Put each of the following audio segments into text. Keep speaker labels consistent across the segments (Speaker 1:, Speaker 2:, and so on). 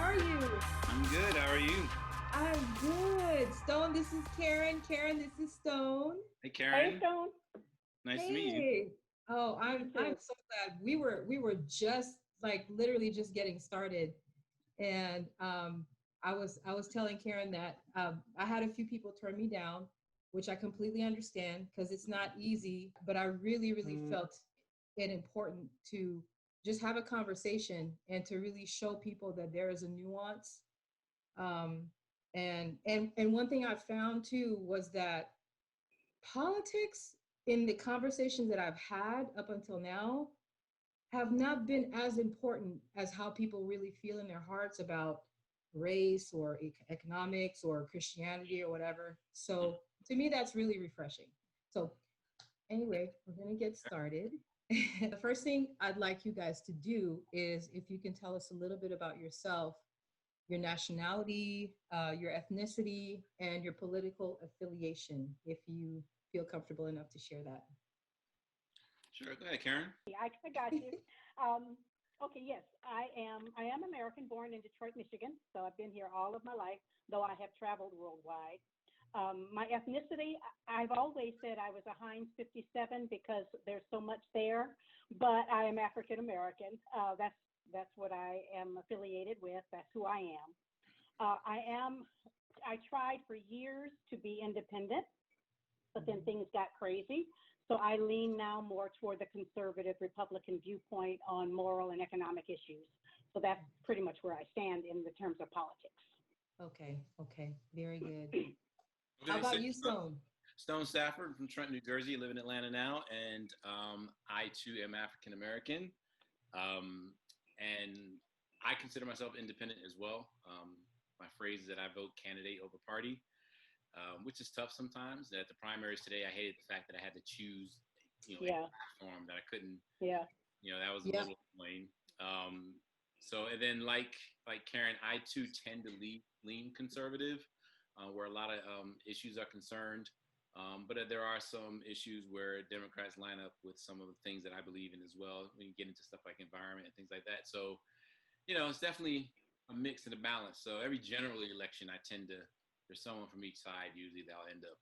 Speaker 1: are you?
Speaker 2: I'm good. How are you?
Speaker 1: I'm good. Stone, this is Karen. Karen, this is Stone.
Speaker 2: Hey,
Speaker 3: Hey,
Speaker 2: Karen.
Speaker 3: Stone.
Speaker 2: Nice to meet you.
Speaker 1: Hey. Oh,
Speaker 3: You
Speaker 1: I'm
Speaker 3: too.
Speaker 1: so glad. We were just like literally just getting started. And I was telling Karen that I had a few people turn me down, which I completely understand because it's not easy, but I really felt it important to just have a conversation and to really show people that there is a nuance. Um, and one thing I found too was that politics in the conversations that I've had up until now have not been as important as how people really feel in their hearts about race or economics or Christianity or whatever. So to me, that's really refreshing. So anyway, we're going to get started. The first thing I'd like you guys to do is if you can tell us a little bit about yourself, your nationality, your ethnicity, and your political affiliation, if you feel comfortable enough to share that.
Speaker 2: Sure. Go ahead, Karen.
Speaker 3: I got you. Okay, yes, I am American, born in Detroit, Michigan. So I've been here all of my life, though I have traveled worldwide. My ethnicity, I've always said I was a Heinz 57 because there's so much there, but I am African American. That's what I am affiliated with. That's who I am. I tried for years to be independent, but then things got crazy. So I lean now more toward the conservative Republican viewpoint on moral and economic issues. So that's pretty much where I stand in the terms of politics.
Speaker 1: Okay, okay, very good. How
Speaker 2: Okay,
Speaker 1: about you, Stone?
Speaker 2: Stone Stafford from Trenton, New Jersey. Live in Atlanta now, and I too am African American, and I consider myself independent as well. My phrase is that I vote candidate over party, which is tough sometimes. At the primaries today, I hated the fact that I had to choose, a
Speaker 3: Yeah,
Speaker 2: platform that I couldn't.
Speaker 3: yeah,
Speaker 2: That was a
Speaker 1: Yep.
Speaker 2: little annoying. So and then like Karen, I too tend to lean conservative, where a lot of issues are concerned. But there are some issues where Democrats line up with some of the things that I believe in as well. When you get into stuff like environment and things like that, so it's definitely a mix and a balance. So every general election, I tend to there's someone from each side usually that I'll end up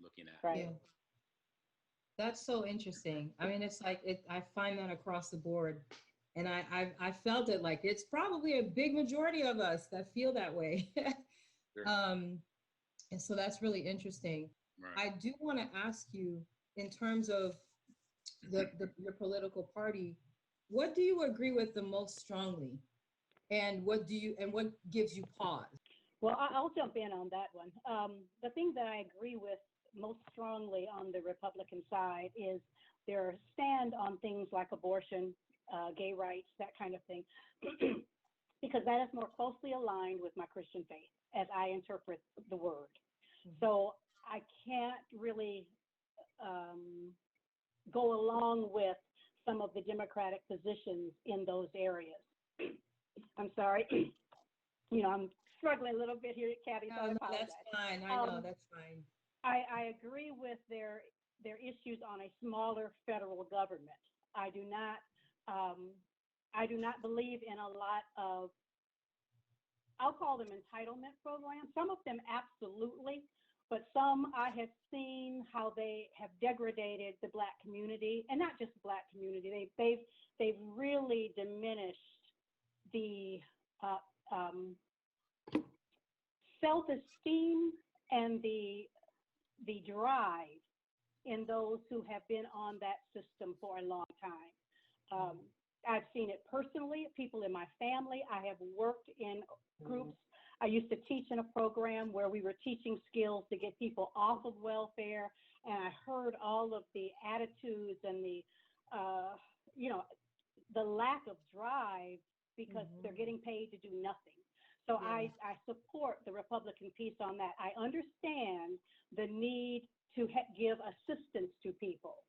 Speaker 2: looking at.
Speaker 3: right.
Speaker 1: Yeah, that's so interesting. I mean, it's like I find that across the board, and I felt it like it's probably a big majority of us that feel that way.
Speaker 2: Sure.
Speaker 1: um, and so that's really interesting.
Speaker 2: Right.
Speaker 1: I do want to ask you, in terms of your political party, what do you agree with the most strongly, and what gives you pause?
Speaker 3: Well, I'll jump in on that one. The thing that I agree with most strongly on the Republican side is their stand on things like abortion, gay rights, that kind of thing, because that is more closely aligned with my Christian faith as I interpret the word. So I can't really go along with some of the Democratic positions in those areas. I'm sorry. I'm struggling a little bit here, Kathy, so I
Speaker 1: No,
Speaker 3: apologize.
Speaker 1: that's fine. I know
Speaker 3: Um,
Speaker 1: that's fine.
Speaker 3: I agree with their issues on a smaller federal government. I do not believe in a lot of, I'll call them entitlement programs. Some of them absolutely, but some I have seen how they have degraded the Black community, and not just the Black community. They've really diminished the self-esteem and the drive in those who have been on that system for a long time. I've seen it personally, people in my family. I have worked in groups. I used to teach in a program where we were teaching skills to get people off of welfare, and I heard all of the attitudes and the lack of drive because they're getting paid to do nothing. So
Speaker 1: Yeah.
Speaker 3: I support the Republican piece on that. I understand the need to give assistance to people,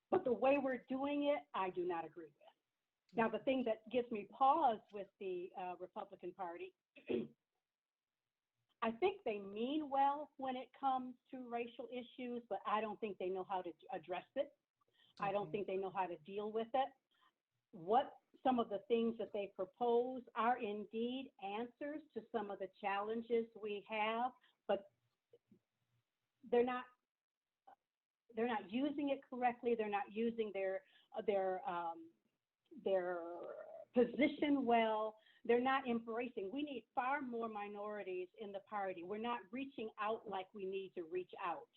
Speaker 3: but the way we're doing it, I do not agree with. Now, the thing that gives me pause with the Republican Party, I think they mean well when it comes to racial issues, but I don't think they know how to address it. I don't
Speaker 1: Okay.
Speaker 3: think they know how to deal with it. What some of the things that they propose are indeed answers to some of the challenges we have, but they're not using it correctly. They're not using their position well. They're not embracing. We need far more minorities in the party. We're not reaching out like we need to reach out.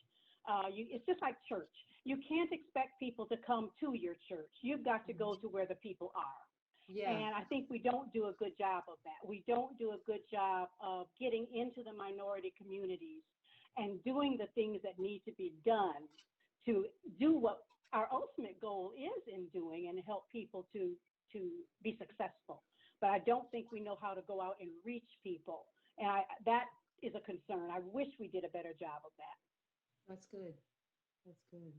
Speaker 3: It's just like church. You can't expect people to come to your church. You've got to go to where the people are.
Speaker 1: Yeah.
Speaker 3: And I think we don't do a good job of that. We don't do a good job of getting into the minority communities and doing the things that need to be done to do what our ultimate goal is in doing and help people to be successful. But I don't think we know how to go out and reach people. And that is a concern. I wish we did a better job of that.
Speaker 1: That's good. That's good.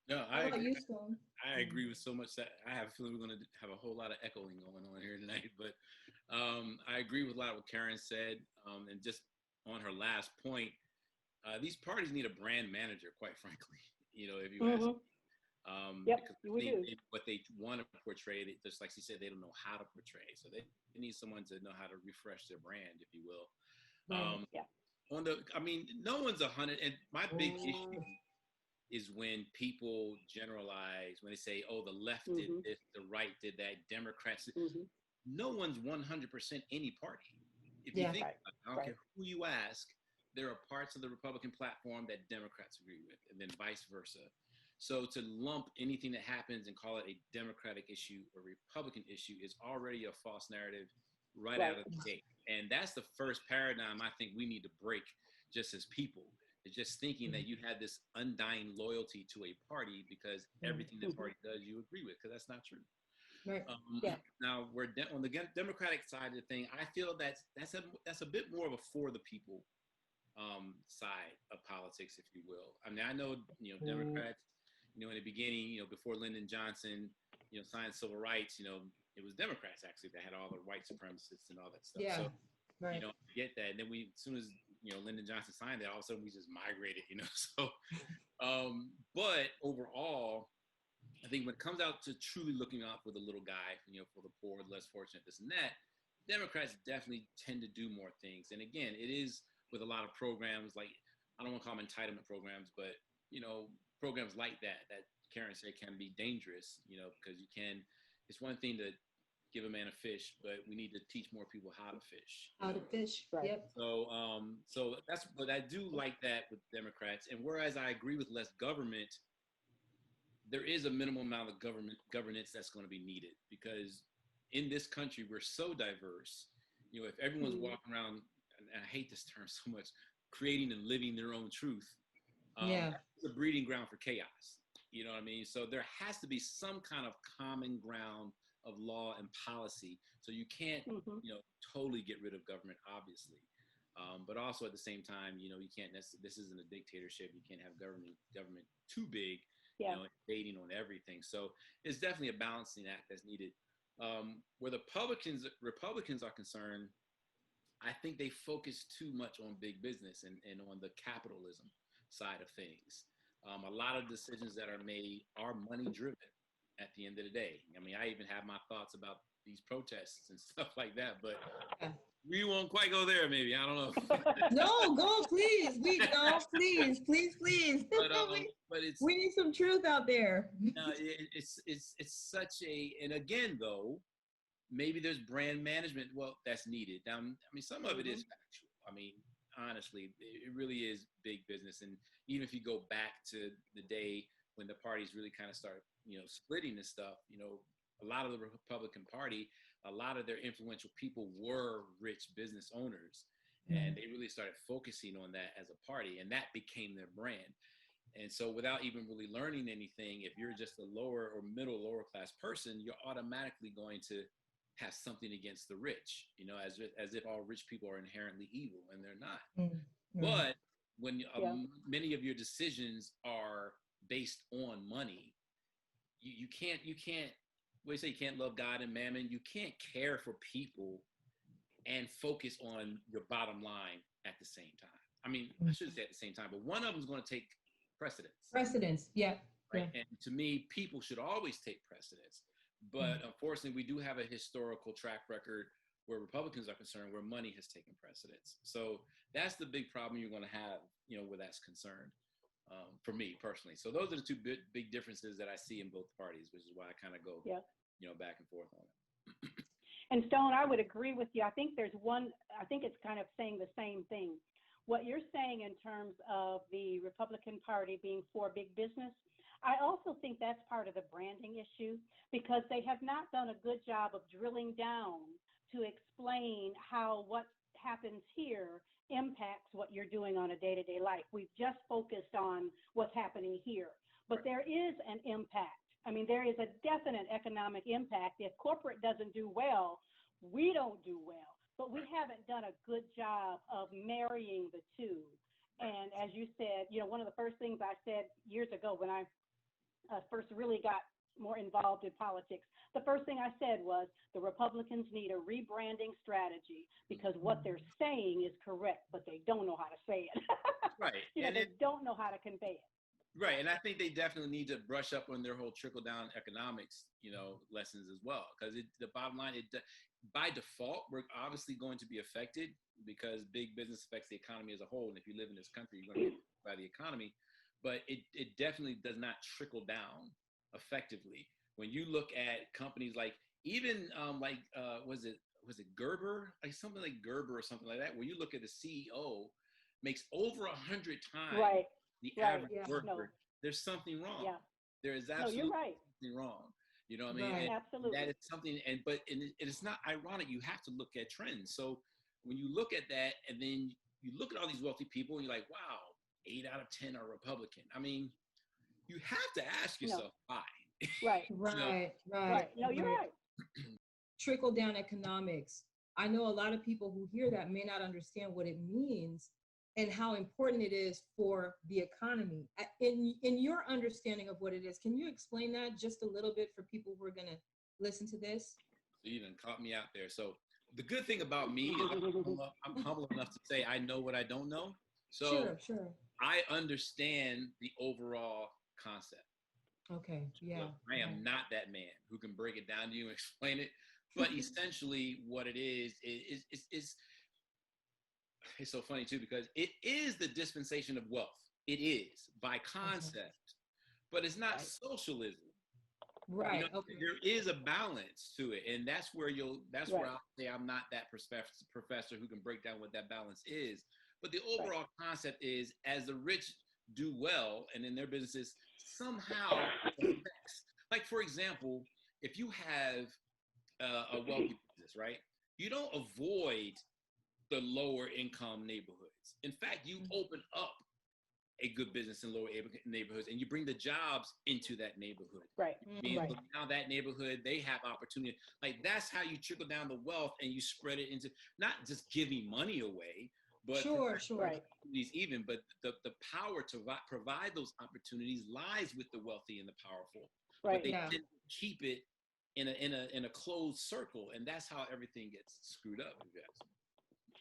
Speaker 2: No,
Speaker 1: How about you, Sloan?
Speaker 2: I agree with so much that I have a feeling we're going to have a whole lot of echoing going on here tonight. But I agree with a lot of what Karen said. And just on her last point, these parties need a brand manager, quite frankly. If you ask.
Speaker 3: Yep,
Speaker 2: because
Speaker 3: we do.
Speaker 2: What they want to portray, just like she said, they don't know how to portray. So they need someone to know how to refresh their brand, if you will.
Speaker 1: Right.
Speaker 3: Yeah.
Speaker 2: No one's 100. And my big issue is when people generalize, when they say, oh, the left did this, the right did that, Democrats. No one's 100% any party. If you think about it, I don't care who you ask, there are parts of the Republican platform that Democrats agree with, and then vice versa. So to lump anything that happens and call it a Democratic issue or Republican issue is already a false narrative right out of the gate. And that's the first paradigm I think we need to break just as people. It's just thinking that you have this undying loyalty to a party because everything the party does you agree with, because that's not true.
Speaker 1: Right.
Speaker 2: Now, on the Democratic side of the thing, I feel that's a bit more of a for the people side of politics, if you will. I mean, I know, Democrats, in the beginning, before Lyndon Johnson, signed civil rights, it was Democrats actually that had all the white supremacists and all that stuff.
Speaker 1: Yeah.
Speaker 2: So,
Speaker 1: right.
Speaker 2: I get that. And then as soon as, Lyndon Johnson signed it, all of a sudden we just migrated, So, but overall, I think when it comes out to truly looking out for the little guy, for the poor, the less fortunate, this and that, Democrats definitely tend to do more things. And again, it is with a lot of programs, like, I don't want to call them entitlement programs, but, programs like that Karen said can be dangerous, because it's one thing to give a man a fish, but we need to teach more people how to fish.
Speaker 1: How to fish,
Speaker 3: right.
Speaker 1: Yep.
Speaker 2: So but I do like that with Democrats. And whereas I agree with less government, there is a minimum amount of governance that's going to be needed, because in this country, we're so diverse. If everyone's walking around, and I hate this term so much, creating and living their own truth, it's a breeding ground for chaos. You know what I mean? So there has to be some kind of common ground of law and policy. So you can't, totally get rid of government, obviously. But also at the same time, you can't, this isn't a dictatorship. You can't have government too big, invading on everything. So it's definitely a balancing act that's needed. Where the Republicans are concerned, I think they focus too much on big business and on the capitalism side of things. A lot of decisions that are made are money driven at the end of the day. I mean, I even have my thoughts about these protests and stuff like that, but we won't quite go there. Maybe, I don't know.
Speaker 1: No, go, please. Please.
Speaker 2: But
Speaker 1: we need some truth out there.
Speaker 2: It's such a, and again, though, maybe there's brand management. Well, that's needed. Now, I mean, some of it is factual. I mean, honestly, it really is big business. And even if you go back to the day when the parties really kind of start, splitting this stuff, a lot of the Republican Party, a lot of their influential people were rich business owners. And they really started focusing on that as a party, and that became their brand. And so without even really learning anything, if you're just a lower or lower class person, you're automatically going to have something against the rich, as if all rich people are inherently evil, and they're not. But when many of your decisions are based on money, you can't, what do you say? You can't love God and mammon. You can't care for people and focus on your bottom line at the same time. I mean, I shouldn't say at the same time, but one of them is going to take precedence.
Speaker 1: Yeah.
Speaker 2: Right. And to me, people should always take precedence. But unfortunately, we do have a historical track record where Republicans are concerned, where money has taken precedence. So that's the big problem you're going to have, where that's concerned, for me personally. So those are the two big differences that I see in both parties, which is why I kind of go, back and forth on it.
Speaker 3: And Stone, I would agree with you. I think it's kind of saying the same thing. What you're saying in terms of the Republican Party being for big business, I also think that's part of the branding issue, because they have not done a good job of drilling down to explain how what happens here impacts what you're doing on a day-to-day life. We've just focused on what's happening here, but there is an impact. I mean, there is a definite economic impact. If corporate doesn't do well, we don't do well, but we haven't done a good job of marrying the two. And as you said, one of the first things I said years ago when I first really got more involved in politics, the first thing I said was the Republicans need a rebranding strategy, because what they're saying is correct, but they don't know how to say it.
Speaker 2: Right.
Speaker 3: They don't know how to convey it.
Speaker 2: Right. And I think they definitely need to brush up on their whole trickle-down economics, lessons as well. Because the bottom line, by default, we're obviously going to be affected because big business affects the economy as a whole. And if you live in this country, you're going to be affected by the economy. But it definitely does not trickle down effectively. When you look at companies like, even was it Gerber? Like something like Gerber or something like that, where you look at the CEO makes over 100 times the average worker. No. There's something wrong. Yeah. There is absolutely something wrong. You know what I mean?
Speaker 3: Right.
Speaker 2: And
Speaker 3: absolutely.
Speaker 2: that is something, but it's not ironic. You have to look at trends. So when you look at that, and then you look at all these wealthy people, and you're like, wow, 8 out of 10 are Republican. I mean, you have to ask yourself why.
Speaker 3: Right.
Speaker 1: Right.
Speaker 3: No, you're right.
Speaker 1: Trickle down economics. I know a lot of people who hear that may not understand what it means and how important it is for the economy. In your understanding of what it is, can you explain that just a little bit for people who are going to listen to this?
Speaker 2: So you done caught me out there. So the good thing about me is I'm humble enough to say I know what I don't know. So
Speaker 1: Sure.
Speaker 2: I understand the overall concept.
Speaker 1: Okay, yeah.
Speaker 2: Look, I am not that man who can break it down to you and explain it, but essentially what it is it's so funny too, because it is the dispensation of wealth. It is by concept, but it's not socialism.
Speaker 1: Right.
Speaker 2: There is a balance to it, and that's where where I'll say I'm not that professor who can break down what that balance is. But the overall concept is, as the rich do well and in their businesses, somehow affects. Like, for example, if you have a wealthy business, right? You don't avoid the lower income neighborhoods. In fact, you open up a good business in lower neighborhoods, and you bring the jobs into that neighborhood.
Speaker 3: Right.
Speaker 2: Now that neighborhood, they have opportunity. Like, that's how you trickle down the wealth, and you spread it into not just giving money away, but
Speaker 1: sure.
Speaker 2: Opportunities even. But the power to provide those opportunities lies with the wealthy and the powerful.
Speaker 3: Right.
Speaker 2: But they tend to keep it in a closed circle, and that's how everything gets screwed up.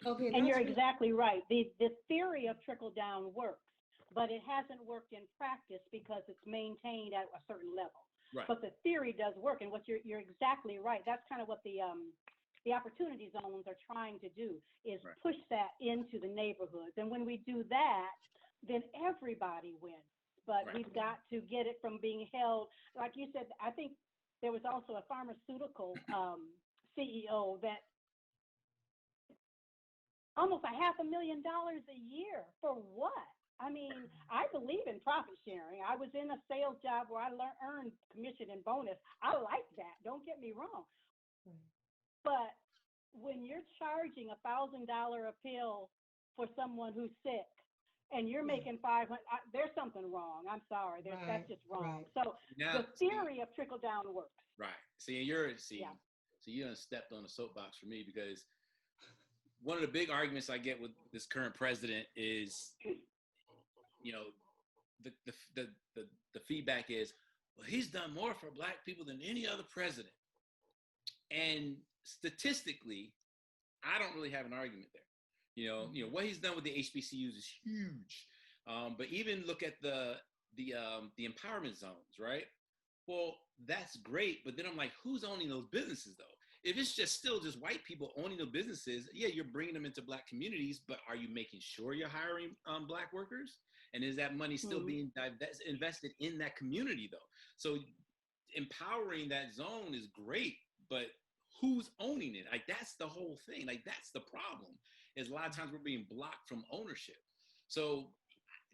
Speaker 1: Okay.
Speaker 3: And you're exactly right. The theory of trickle down works, but it hasn't worked in practice because it's maintained at a certain level.
Speaker 2: Right.
Speaker 3: But the theory does work, and what you're exactly right. That's kind of what the opportunity zones are trying to do, is push that into the neighborhoods. And when we do that, then everybody wins. But we've got to get it from being held, like you said. I think there was also a pharmaceutical CEO that almost $500,000 a year for what? I mean, I believe in profit sharing. I was in a sales job where I earned commission and bonus. I like that. Don't get me wrong. But when you're charging $1,000 a pill for someone who's sick, and you're making 500, there's something wrong. I'm sorry. That's just wrong. So the theory of trickle down works. Right.
Speaker 2: So you done stepped on a soapbox for me, because one of the big arguments I get with this current president is, the feedback is, well, he's done more for Black people than any other president. And statistically, I don't really have an argument there. What he's done with the HBCUs is huge. But even look at the empowerment zones, right? Well, that's great, but then I'm like, who's owning those businesses though? If it's just still just white people owning the businesses, yeah, you're bringing them into black communities, but are you making sure you're hiring black workers? And is that money still being invested in that community though? So empowering that zone is great, but who's owning it? Like that's the whole thing. Like that's the problem. Is a lot of times we're being blocked from ownership. So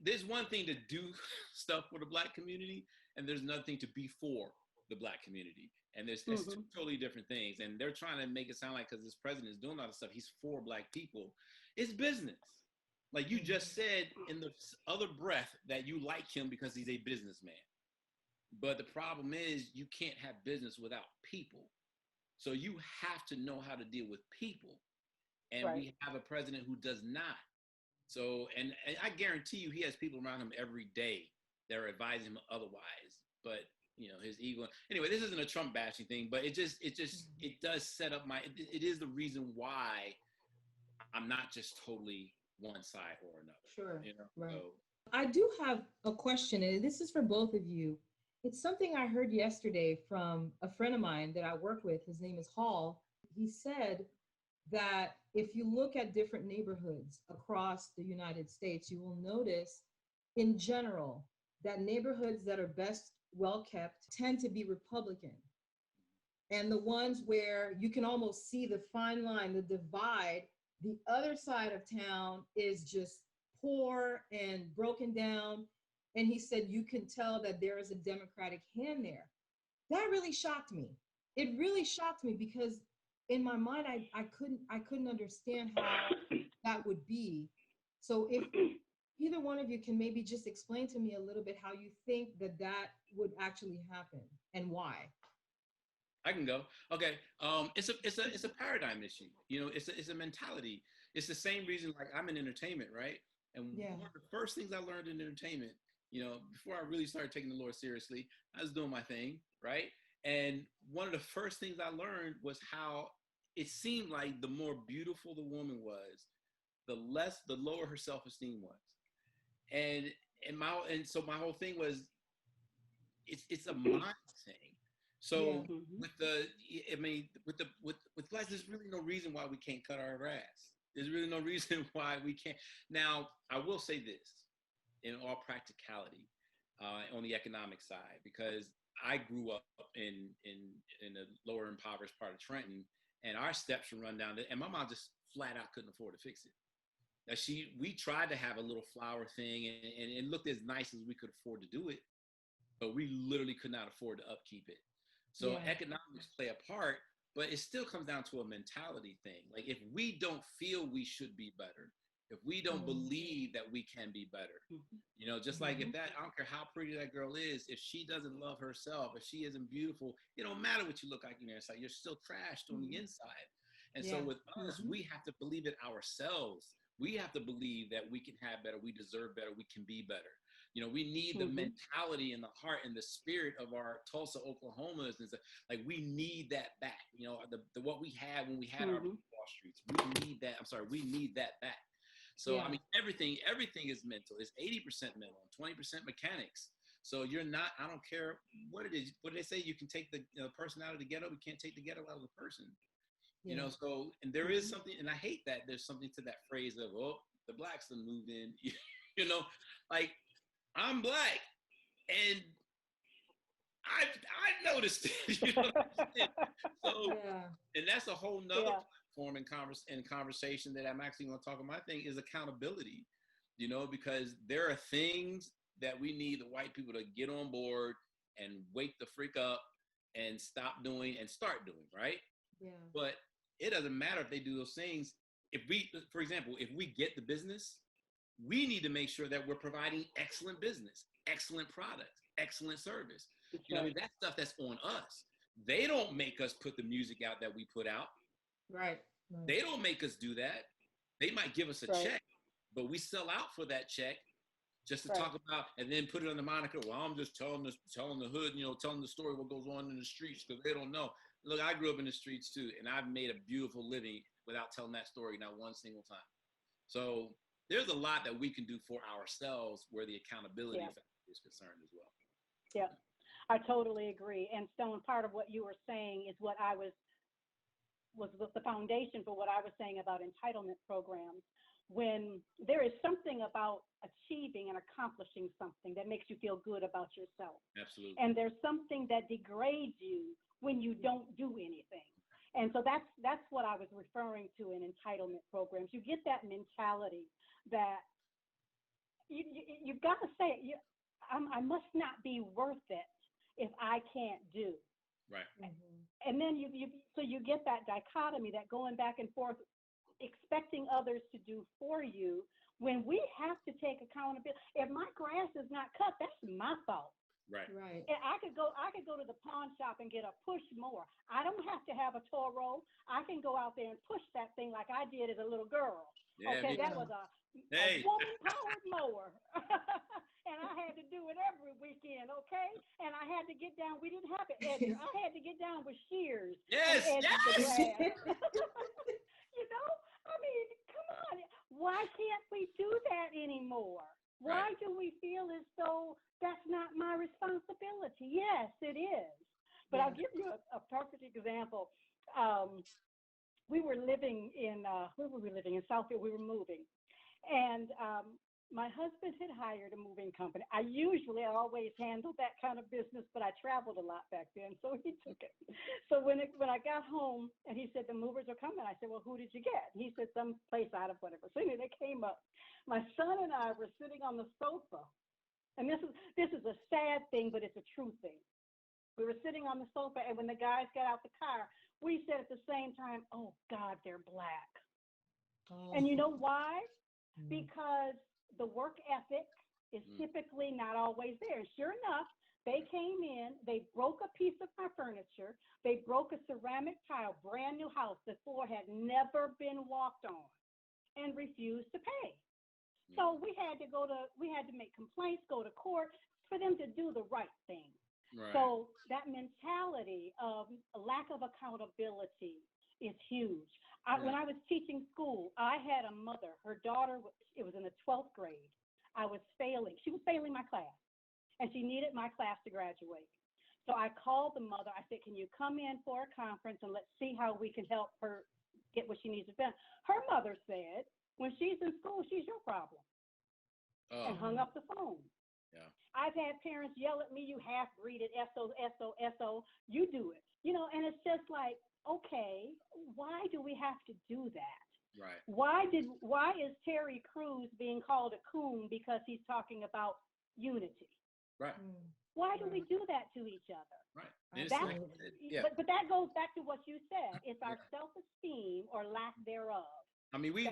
Speaker 2: there's one thing to do stuff for the black community, and there's another thing to be for the black community. And there's two totally different things. And they're trying to make it sound like because this president is doing all this stuff, he's for black people. It's business. Like you just said in the other breath that you like him because he's a businessman. But the problem is you can't have business without people. So you have to know how to deal with people. And we have a president who does not. So, and I guarantee you, he has people around him every day that are advising him otherwise. But you know, his ego. Anyway, this isn't a Trump bashing thing, but it does set up it is the reason why I'm not just totally one side or another.
Speaker 1: Sure.
Speaker 2: You know?
Speaker 1: Right.
Speaker 2: So,
Speaker 1: I do have a question, and this is for both of you. It's something I heard yesterday from a friend of mine that I work with. His name is Hall. He said that if you look at different neighborhoods across the United States, you will notice in general that neighborhoods that are best well kept tend to be Republican. And the ones where you can almost see the fine line, the divide, the other side of town is just poor and broken down. And he said, you can tell that there is a Democratic hand there. That really shocked me. It really shocked me because in my mind, I couldn't understand how that would be. So if either one of you can maybe just explain to me a little bit how you think that would actually happen and why.
Speaker 2: I can go. Okay. It's a paradigm issue. You know, it's a mentality. It's the same reason like I'm in entertainment, right? And one of the first things I learned in entertainment, you know, before I really started taking the Lord seriously, I was doing my thing, right? And one of the first things I learned was how it seemed like the more beautiful the woman was, the lower her self-esteem was. And so my whole thing was it's a mind thing. So with glass, there's really no reason why we can't cut our grass. There's really no reason why we can't. Now, I will say this in all practicality on the economic side, because I grew up in a lower impoverished part of Trenton, and our steps were run down, and my mom just flat out couldn't afford to fix it. Now we tried to have a little flower thing, and it looked as nice as we could afford to do it, but we literally could not afford to upkeep it. So economics play a part, but it still comes down to a mentality thing. Like if we don't feel we should be better, if we don't believe that we can be better, you know, just like if I don't care how pretty that girl is, if she doesn't love herself, if she isn't beautiful, it don't matter what you look like on the inside, you're still trashed on the inside. And so with us, we have to believe it ourselves. We have to believe that we can have better, we deserve better, we can be better. You know, we need the mentality and the heart and the spirit of our Tulsa, Oklahomans. Like we need that back. You know, the what we had when we had our Wall Streets. We need that. We need that back. So I mean, everything is mental. It's 80% mental, 20% mechanics. So you're not. I don't care what it is. What do they say? You can take the person out of the ghetto. We can't take the ghetto out of the person. You know. So and there is something, and I hate that there's something to that phrase of the blacks have moved in. You know, like. I'm black, and I noticed it. You know what I'm saying? So, and that's a whole nother platform in conversation that I'm actually going to talk about. My thing is accountability, you know, because there are things that we need the white people to get on board and wake the freak up and stop doing and start doing, right?
Speaker 1: Yeah.
Speaker 2: But it doesn't matter if they do those things. If we, for example, if we get the business, we need to make sure that we're providing excellent business, excellent products, excellent service. You know, I mean, that's stuff that's on us. They don't make us put the music out that we put out.
Speaker 1: Right.
Speaker 2: They don't make us do that. They might give us a check, but we sell out for that check just to talk about and then put it on the moniker. Well, I'm just telling the hood, you know, telling the story what goes on in the streets because they don't know. Look, I grew up in the streets too, and I've made a beautiful living without telling that story not one single time. So there's a lot that we can do for ourselves where the accountability is concerned as well.
Speaker 3: Yeah. I totally agree. And Stone, part of what you were saying is what I was the foundation for what I was saying about entitlement programs. When there is something about achieving and accomplishing something that makes you feel good about yourself.
Speaker 2: Absolutely.
Speaker 3: And there's something that degrades you when you don't do anything. And so that's what I was referring to in entitlement programs. You get that mentality that you've got to say, I must not be worth it if I can't do.
Speaker 2: Right.
Speaker 3: And then so you get that dichotomy, that going back and forth, expecting others to do for you when we have to take accountability. If my grass is not cut, that's my fault.
Speaker 2: Right.
Speaker 3: And I could go to the pawn shop and get a push mower. I don't have to have a Toro. I can go out there and push that thing like I did as a little girl.
Speaker 2: Yeah,
Speaker 3: okay, that was a woman-powered mower. And I had to do it every weekend, okay? And I had to get down. We didn't have an edger. I had to get down with shears.
Speaker 2: Yes,
Speaker 3: and edge the
Speaker 2: yes.
Speaker 3: grass. You know? I mean, come on. Why can't we do that anymore? Why do we feel as though that's not my responsibility? Yes, it is. But I'll give you a perfect example. We were living in, where were we living? In Southfield. We were moving. And my husband had hired a moving company. I always handled that kind of business, but I traveled a lot back then, so he took it. So when I got home and he said, the movers are coming, I said, well, who did you get? And he said, some place out of whatever. So anyway, they came up. My son and I were sitting on the sofa. And this is a sad thing, but it's a true thing. We were sitting on the sofa, and when the guys got out the car, we said at the same time, oh, God, they're black. Oh. And you know why? Because the work ethic is typically not always there. And sure enough, they came in, they broke a piece of my furniture, they broke a ceramic tile, brand new house, the floor had never been walked on, and refused to pay. So we had to make complaints, go to court for them to do the right thing. Right. So that mentality of a lack of accountability is huge. When I was teaching school, I had a mother, her daughter, it was in the 12th grade. I was failing. She was failing my class, and she needed my class to graduate. So I called the mother. I said, can you come in for a conference and let's see how we can help her get what she needs to do? Her mother said, when she's in school, she's your problem, and hung up the phone. Yeah. I've had parents yell at me, you half-breeded, S-O, S-O, S-O, you do it. And it's just like, okay, why do we have to do that? Right. Why is Terry Crews being called a coon because he's talking about unity? Right. Why do we do that to each other? Right. But that goes back to what you said. It's our self-esteem or lack thereof.
Speaker 2: I mean, we're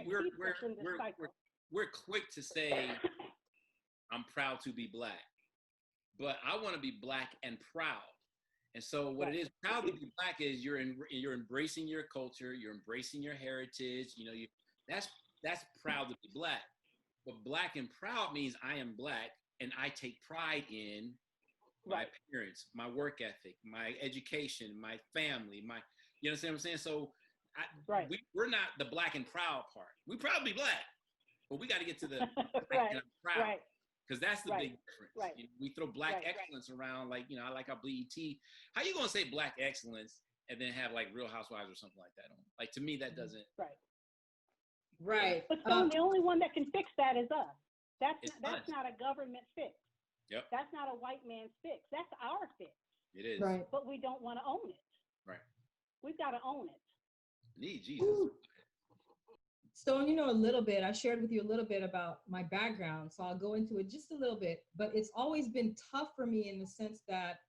Speaker 2: quick to say, I'm proud to be black, but I want to be black and proud. And so what it is, proud to be black is you're embracing your culture, you're embracing your heritage. That's proud to be black. But black and proud means I am black and I take pride in my appearance, my work ethic, my education, my family, you understand what I'm saying? So we're not the black and proud part. We proud to be black, but we got to get to the black and proud. Right. Because that's the big difference. Right. We throw black excellence around, like, I like our BET. How you going to say black excellence and then have like Real Housewives or something like that on? Like, to me, that doesn't.
Speaker 1: Right.
Speaker 3: But the only one that can fix that is us. That's not a government fix. Yep. That's not a white man's fix. That's our fix.
Speaker 2: It is.
Speaker 1: Right.
Speaker 3: But we don't want to own it.
Speaker 2: Right.
Speaker 3: We've got to own it.
Speaker 2: Need Jesus. Ooh.
Speaker 1: Stone, a little bit. I shared with you a little bit about my background, so I'll go into it just a little bit. But it's always been tough for me in the sense that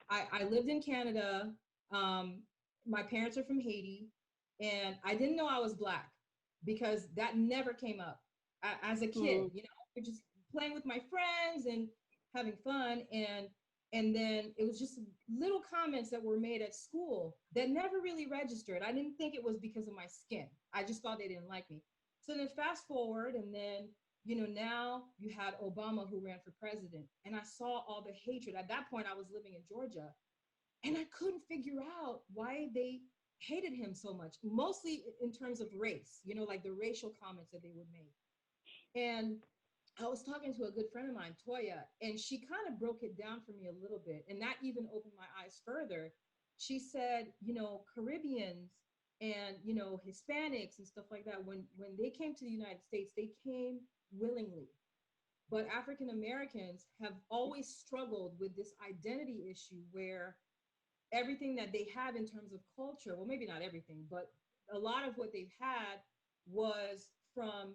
Speaker 1: I lived in Canada. My parents are from Haiti, and I didn't know I was Black because that never came up as a kid. We're just playing with my friends and having fun, and then it was just little comments that were made at school that never really registered. I didn't think it was because of my skin. I just thought they didn't like me. So then fast forward, and then, now you had Obama who ran for president, and I saw all the hatred. At that point, I was living in Georgia, and I couldn't figure out why they hated him so much, mostly in terms of race, like the racial comments that they would make. And I was talking to a good friend of mine, Toya, and she kind of broke it down for me a little bit. And that even opened my eyes further. She said, Caribbeans and, Hispanics and stuff like that, when they came to the United States, they came willingly. But African Americans have always struggled with this identity issue where everything that they have in terms of culture, well, maybe not everything, but a lot of what they've had was from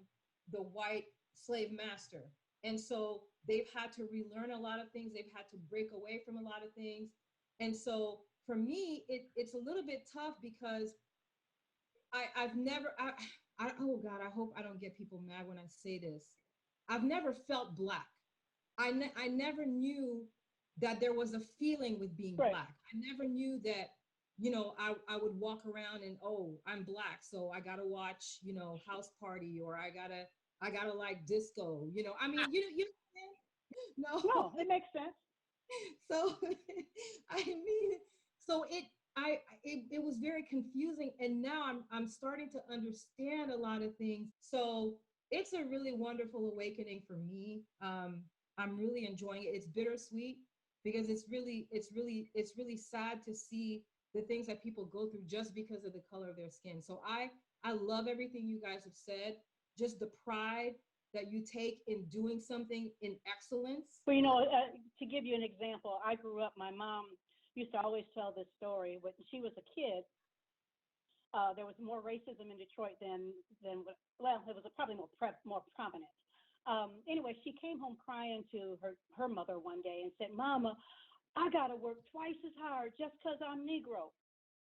Speaker 1: the white slave master. And so they've had to relearn a lot of things. They've had to break away from a lot of things. And so for me, it's a little bit tough because I've never, oh God, I hope I don't get people mad when I say this. I've never felt Black. I never knew that there was a feeling with being
Speaker 3: Right.
Speaker 1: Black. I never knew that, I would walk around and, oh, I'm Black, so I gotta watch, House Party, or I gotta like disco, I mean, know, no.
Speaker 3: No, it makes sense.
Speaker 1: So I mean, so it was very confusing, and now I'm starting to understand a lot of things. So it's a really wonderful awakening for me. I'm really enjoying it. It's bittersweet because it's really sad to see the things that people go through just because of the color of their skin. So I love everything you guys have said. Just the pride that you take in doing something in excellence.
Speaker 3: But to give you an example, I grew up. My mom used to always tell this story. When she was a kid, there was more racism in Detroit than well, it was probably more prominent. Anyway, she came home crying to her mother one day and said, "Mama, I got to work twice as hard just because I'm Negro."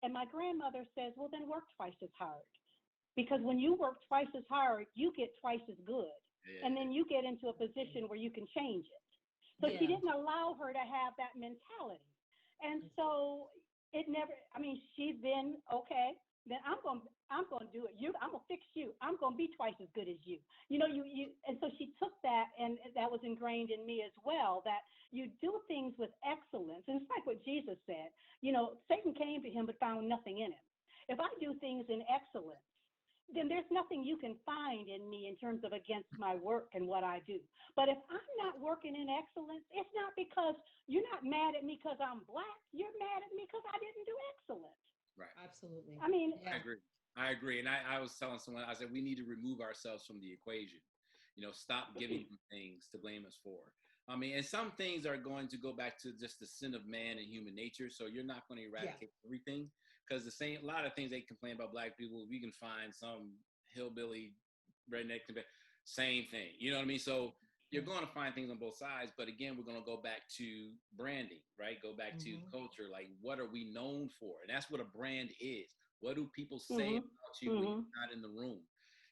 Speaker 3: And my grandmother says, "Well, then work twice as hard. Because when you work twice as hard, you get twice as good.
Speaker 2: Yeah.
Speaker 3: And then you get into a position where you can change it." So she didn't allow her to have that mentality. And so it never, I mean, she's been, okay, then I'm going to do it. I'm going to fix you. I'm going to be twice as good as you. And so she took that, and that was ingrained in me as well, that you do things with excellence. And it's like what Jesus said, Satan came to him but found nothing in him. If I do things in excellence, then there's nothing you can find in me in terms of against my work and what I do. But if I'm not working in excellence, it's not because you're not mad at me because I'm Black. You're mad at me because I didn't do excellence.
Speaker 2: Right.
Speaker 1: Absolutely.
Speaker 3: I mean,
Speaker 2: I agree. And I was telling someone, I said, we need to remove ourselves from the equation. Stop giving them things to blame us for. I mean, and some things are going to go back to just the sin of man and human nature. So you're not going to eradicate everything. Because a lot of things they complain about Black people, we can find some hillbilly redneck, same thing. You know what I mean? So you're going to find things on both sides. But again, we're going to go back to branding, right? Go back to culture. Like, what are we known for? And that's what a brand is. What do people say about you when you're not in the room?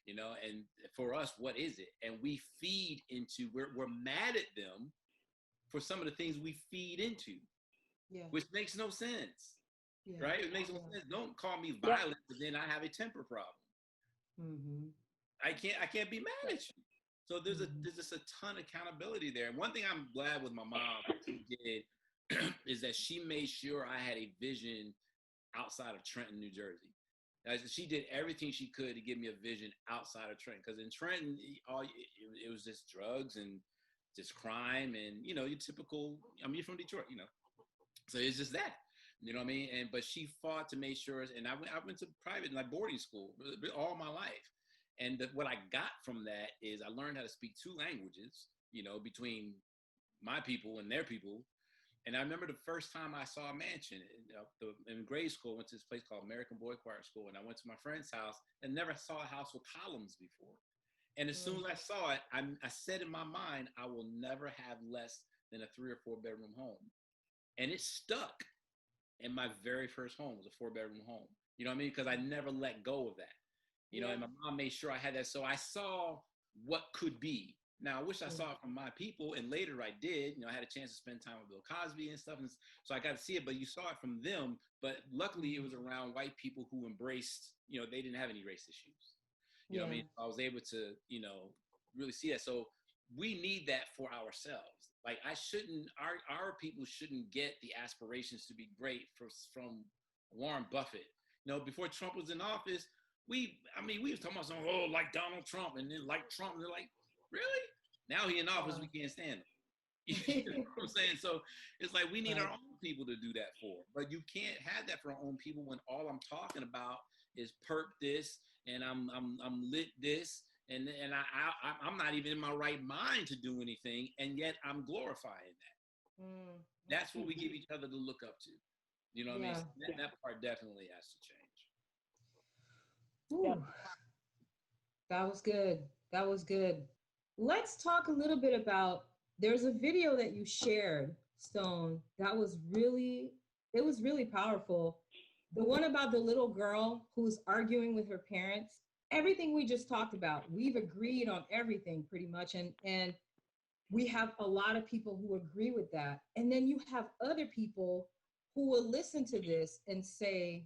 Speaker 2: And for us, what is it? And we feed into, we're mad at them for some of the things we feed into, which makes no sense. Yeah. Right? It makes no sense. Don't call me violent, but then I have a temper problem. I can't be mad at you. So there's just a ton of accountability there. And one thing I'm glad with my mom did is that she made sure I had a vision outside of Trenton, New Jersey. She did everything she could to give me a vision outside of Trenton. Because in Trenton, it was just drugs and just crime and, your typical, you're from Detroit, So it's just that. You know what I mean? But she fought to make sure, and I went to private, like boarding school all my life. And what I got from that is I learned how to speak two languages, between my people and their people. And I remember the first time I saw a mansion in grade school. I went to this place called American Boy Choir School, and I went to my friend's house and never saw a house with columns before. And as soon as I saw it, I said in my mind, I will never have less than a 3 or 4 bedroom home. And it stuck. And my very first home was a 4-bedroom home. You know what I mean? Because I never let go of that. And my mom made sure I had that. So I saw what could be. Now, I wish I saw it from my people, and later I did. I had a chance to spend time with Bill Cosby and stuff, and so I got to see it, but you saw it from them. But luckily, it was around white people who embraced, they didn't have any race issues. You know what I mean? I was able to, really see that. So we need that for ourselves. Like, our people shouldn't get the aspirations to be great from Warren Buffett. Before Trump was in office, we was talking about like Donald Trump and then like Trump. And they're like, really? Now he in office, we can't stand him. You know what I'm saying? So it's like we need our own people to do that for. But you can't have that for our own people when all I'm talking about is perp this and I'm lit this and I'm not even in my right mind to do anything, and yet I'm glorifying that. That's what we give each other to look up to. You know what I mean? So that part definitely has to change.
Speaker 1: Ooh, that was good. That was good. Let's talk a little bit about, there's a video that you shared, Stone, that was really, it was really powerful. The one about the little girl who's arguing with her parents. Everything we just talked about, we've agreed on everything pretty much. And we have a lot of people who agree with that. And then you have other people who will listen to this and say,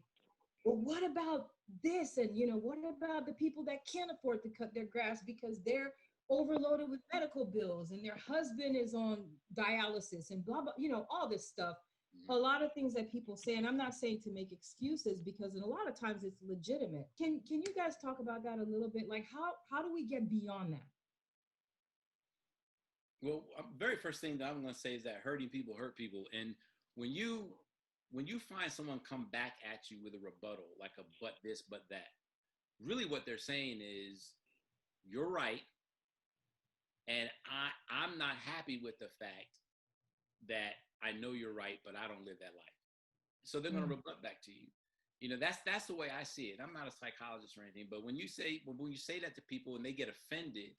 Speaker 1: well, what about this? And, what about the people that can't afford to cut their grass because they're overloaded with medical bills and their husband is on dialysis and blah, blah, all this stuff. A lot of things that people say, and I'm not saying to make excuses because in a lot of times it's legitimate. Can you guys talk about that a little bit? Like how do we get beyond that?
Speaker 2: Well, very first thing that I'm going to say is that hurting people hurt people. And when you find someone come back at you with a rebuttal, like a but this, but that, really what they're saying is, you're right. And I'm not happy with the fact that I know you're right, but I don't live that life. So they're going to rebut back to you. That's the way I see it. I'm not a psychologist or anything, but when you say that to people and they get offended,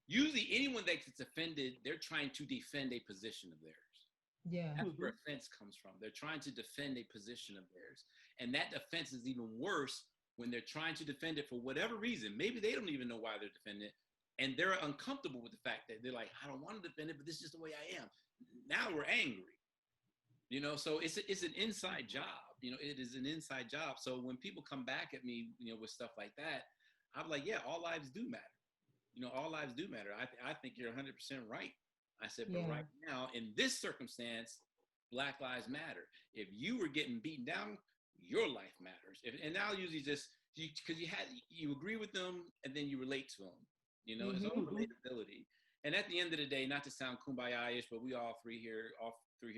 Speaker 2: usually anyone that gets offended, they're trying to defend a position of theirs.
Speaker 1: Yeah.
Speaker 2: That's where offense comes from. They're trying to defend a position of theirs. And that offense is even worse when they're trying to defend it for whatever reason. Maybe they don't even know why they're defending it. And they're uncomfortable with the fact that they're like, I don't want to defend it, but this is just the way I am. Now we're angry. So it's an inside job. It is an inside job. So when people come back at me, with stuff like that, I'm like, yeah, all lives do matter. All lives do matter. I think you're 100% right. I said, but right now, in this circumstance, Black Lives Matter. If you were getting beaten down, your life matters. And I'll usually just, because you agree with them and then you relate to them. It's all relatability. And at the end of the day, not to sound kumbaya-ish, but we all three here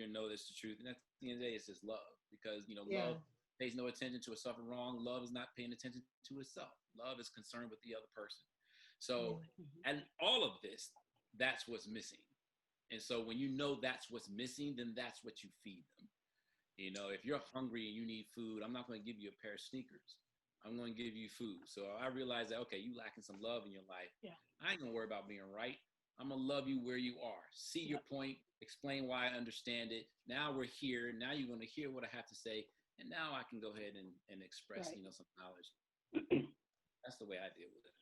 Speaker 2: know this is the truth. And at the end of the day, it's just love. Because, love pays no attention to a suffer wrong. Love is not paying attention to itself. Love is concerned with the other person. So, and all of this, that's what's missing. And so when that's what's missing, then that's what you feed them. If you're hungry and you need food, I'm not going to give you a pair of sneakers. I'm going to give you food. So I realize that, okay, you lacking some love in your life. Yeah. I ain't going to worry about being right. I'm going to love you where you are. See your point, explain why I understand it. Now we're here. Now you're going to hear what I have to say. And now I can go ahead and express, some knowledge. That's the way I deal with it.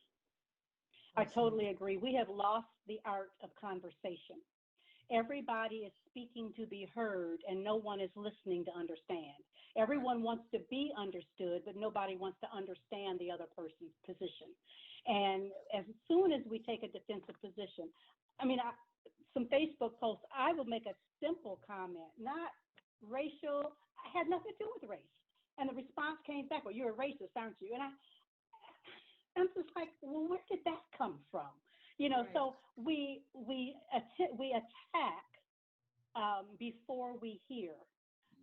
Speaker 3: I totally agree. We have lost the art of conversation. Everybody is speaking to be heard, and no one is listening to understand. Everyone wants to be understood, but nobody wants to understand the other person's position. And as soon as we take a defensive position, some Facebook posts, I will make a simple comment, not racial. I had nothing to do with race. And the response came back, well, you're a racist, aren't you? And I'm just like, well, where did that come from? So we attack before we hear.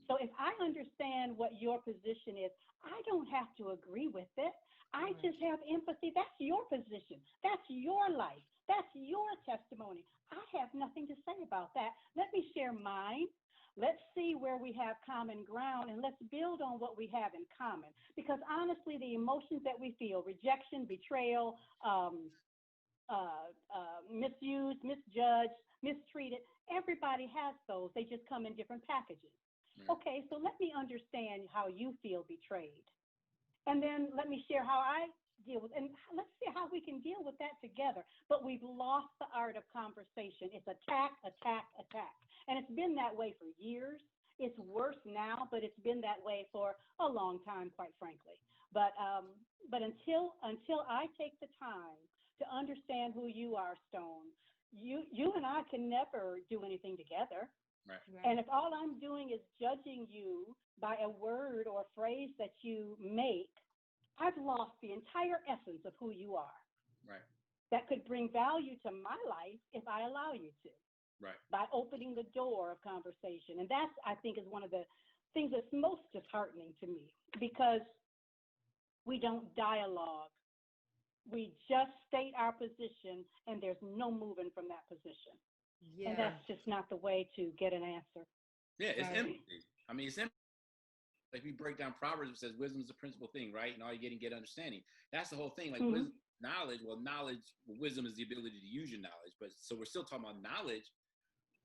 Speaker 3: So if I understand what your position is, I don't have to agree with it. I just have empathy. That's your position. That's your life. That's your testimony. I have nothing to say about that. Let me share mine. Let's see where we have common ground, and let's build on what we have in common. Because honestly, the emotions that we feel, rejection, betrayal, misused, misjudged, mistreated, everybody has those. They just come in different packages. Right. Okay, so let me understand how you feel betrayed. And then let me share how I deal with, and let's see how we can deal with that together. But we've lost the art of conversation. It's attack, attack, attack. And it's been that way for years. It's worse now, but it's been that way for a long time, quite frankly. But until I take the time to understand who you are, Stone, you and I can never do anything together. Right. And if all I'm doing is judging you by a word or phrase that you make, I've lost the entire essence of who you are.
Speaker 2: Right.
Speaker 3: that could bring value to my life if I allow you to,
Speaker 2: Right.
Speaker 3: by opening the door of conversation. And that's, I think, is one of the things that's most disheartening to me, because we don't dialogue. We just state our position, and there's no moving from that position.
Speaker 1: Yeah.
Speaker 3: And that's just not the way to get an answer.
Speaker 2: Yeah, it's
Speaker 1: Right.
Speaker 2: empathy. I mean, it's empathy. Like we break down Proverbs, it says wisdom is the principal thing, right? And all you get understanding. That's the whole thing. Like wisdom, knowledge. Well, wisdom is the ability to use your knowledge. But so we're still talking about knowledge.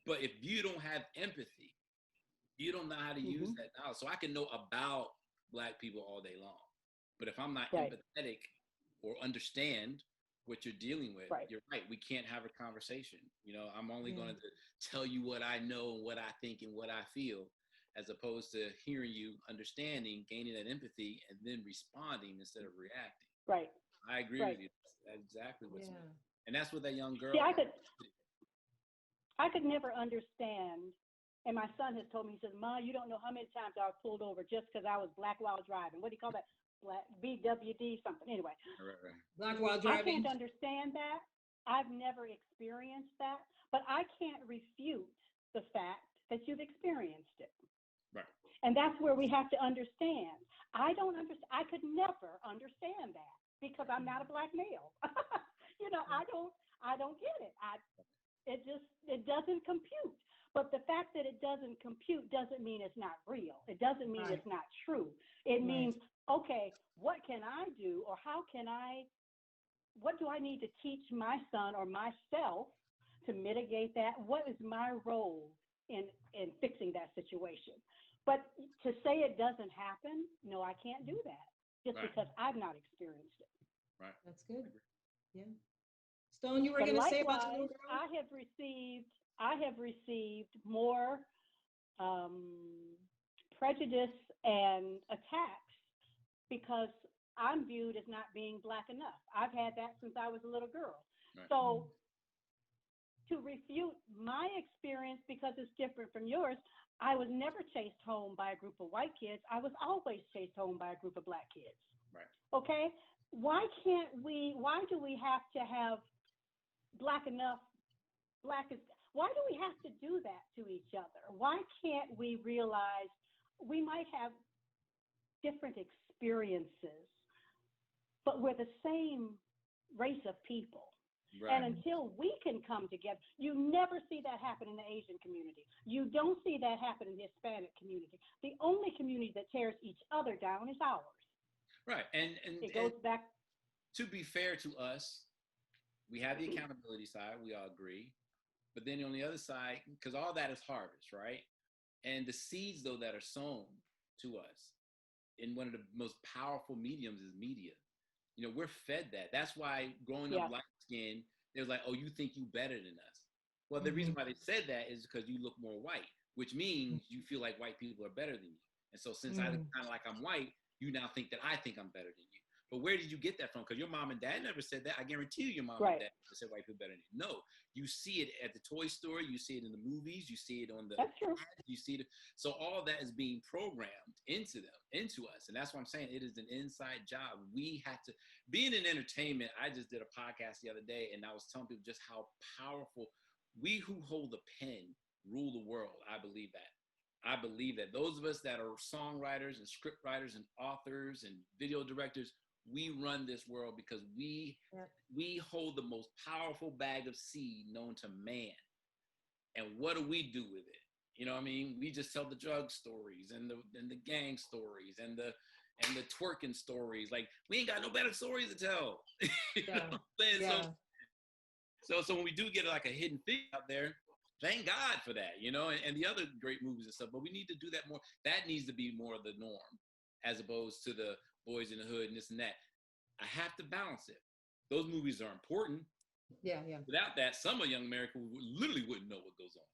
Speaker 2: But if you don't have empathy, you don't know how to use that knowledge. So I can know about Black people all day long, but if I'm not empathetic or understand what you're dealing with, you're right. We can't have a conversation. You know, I'm only going to tell you what I know and what I think and what I feel, as opposed to hearing you, understanding, gaining that empathy, and then responding instead of reacting.
Speaker 3: Right.
Speaker 2: I agree with you. That's exactly what's and that's what that young girl.
Speaker 3: See, I could never understand. And my son has told me, he says, "Ma, you don't know how many times I was pulled over just because I was black while driving." What do you call that? Black BWD something. Anyway,
Speaker 2: right.
Speaker 1: Black while driving.
Speaker 3: I can't understand that. I've never experienced that, but I can't refute the fact that you've experienced it.
Speaker 2: Right.
Speaker 3: And that's where we have to understand. I don't understand. I could never understand that because I'm not a Black male. You know, I don't get it. It doesn't compute. But the fact that it doesn't compute doesn't mean it's not real. It doesn't mean it's not true. It means, okay, what can I do, or what do I need to teach my son or myself to mitigate that? What is my role in fixing that situation? But to say it doesn't happen, no, I can't do that just because I've not experienced it.
Speaker 2: Right.
Speaker 1: That's good. Yeah. Stone, you were going to say about your little girl?
Speaker 3: I have received more prejudice and attacks because I'm viewed as not being Black enough. I've had that since I was a little girl.
Speaker 2: Right.
Speaker 3: So to refute my experience, because it's different from yours, I was never chased home by a group of white kids. I was always chased home by a group of Black kids.
Speaker 2: Right.
Speaker 3: Okay? Why do we have to have Black enough, why do we have to do that to each other? Why can't we realize we might have different experiences, but we're the same race of people? Right. And until we can come together, you never see that happen in the Asian community. You don't see that happen in the Hispanic community. The only community that tears each other down is ours.
Speaker 2: Right. And
Speaker 3: it goes back.
Speaker 2: To be fair to us, we have the accountability side. We all agree. But then on the other side, because all that is harvest, right? And the seeds, though, that are sown to us in one of the most powerful mediums is media. You know, we're fed that. That's why growing up light skinned, they was like, oh, you think you better than us. Well, the reason why they said that is because you look more white, which means you feel like white people are better than you. And so since I look kind of like I'm white, you now think that I think I'm better than you. But where did you get that from? Because your mom and dad never said that. I guarantee you your mom and dad never said white people better than you. No, you see it at the toy store. You see it in the movies. You see it on the ads. You see it. So all that is being programmed into us. And that's why I'm saying it is an inside job. We have to, being in entertainment, I just did a podcast the other day, and I was telling people just how powerful we who hold the pen rule the world. I believe that. I believe that those of us that are songwriters and script writers and authors and video directors, we run this world because we hold the most powerful bag of seed known to man. And what do we do with it? You know what I mean? We just tell the drug stories and the gang stories and the twerking stories. Like, we ain't got no better stories to tell. You know what I'm saying? So when we do get like a hidden thing out there, thank God for that, you know, and the other great movies and stuff, but we need to do that more. That needs to be more of the norm as opposed to the Boys in the Hood and this and that. I have to balance it. Those movies are important.
Speaker 1: Yeah.
Speaker 2: Without that, some of young America literally wouldn't know what goes on,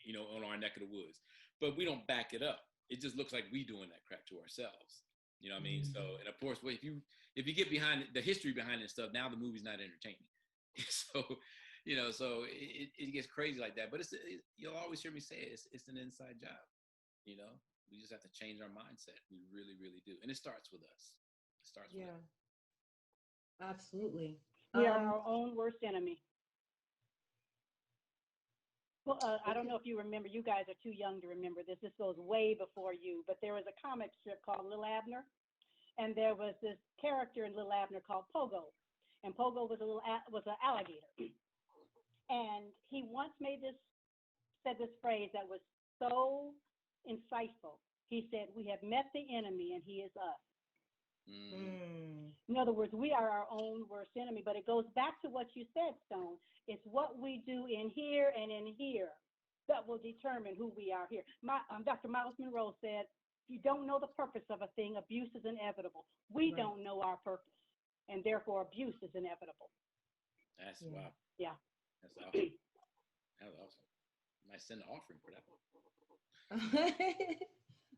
Speaker 2: you know, on our neck of the woods. But we don't back it up. It just looks like we doing that crap to ourselves. You know what I mean? So, and of course, if you get behind the history behind it and stuff, now the movie's not entertaining. So, you know, so it gets crazy like that. But you'll always hear me say it's an inside job. You know, we just have to change our mindset. We really, really do. And it starts with us. It starts with us.
Speaker 1: Absolutely.
Speaker 3: We are our own worst enemy. Well, I don't know if you remember. You guys are too young to remember this. This goes way before you. But there was a comic strip called Little Abner, and there was this character in Little Abner called Pogo, and Pogo was an alligator. And he once said this phrase that was so insightful. He said, "We have met the enemy, and he is us." In other words, we are our own worst enemy. But it goes back to what you said, Stone. It's what we do in here and in here that will determine who we are here. Dr. Miles Monroe said, if you don't know the purpose of a thing, abuse is inevitable. We don't know our purpose, and therefore abuse is inevitable.
Speaker 2: That's wow.
Speaker 3: Yeah.
Speaker 2: That's awesome. That's awesome. I might send an offering for that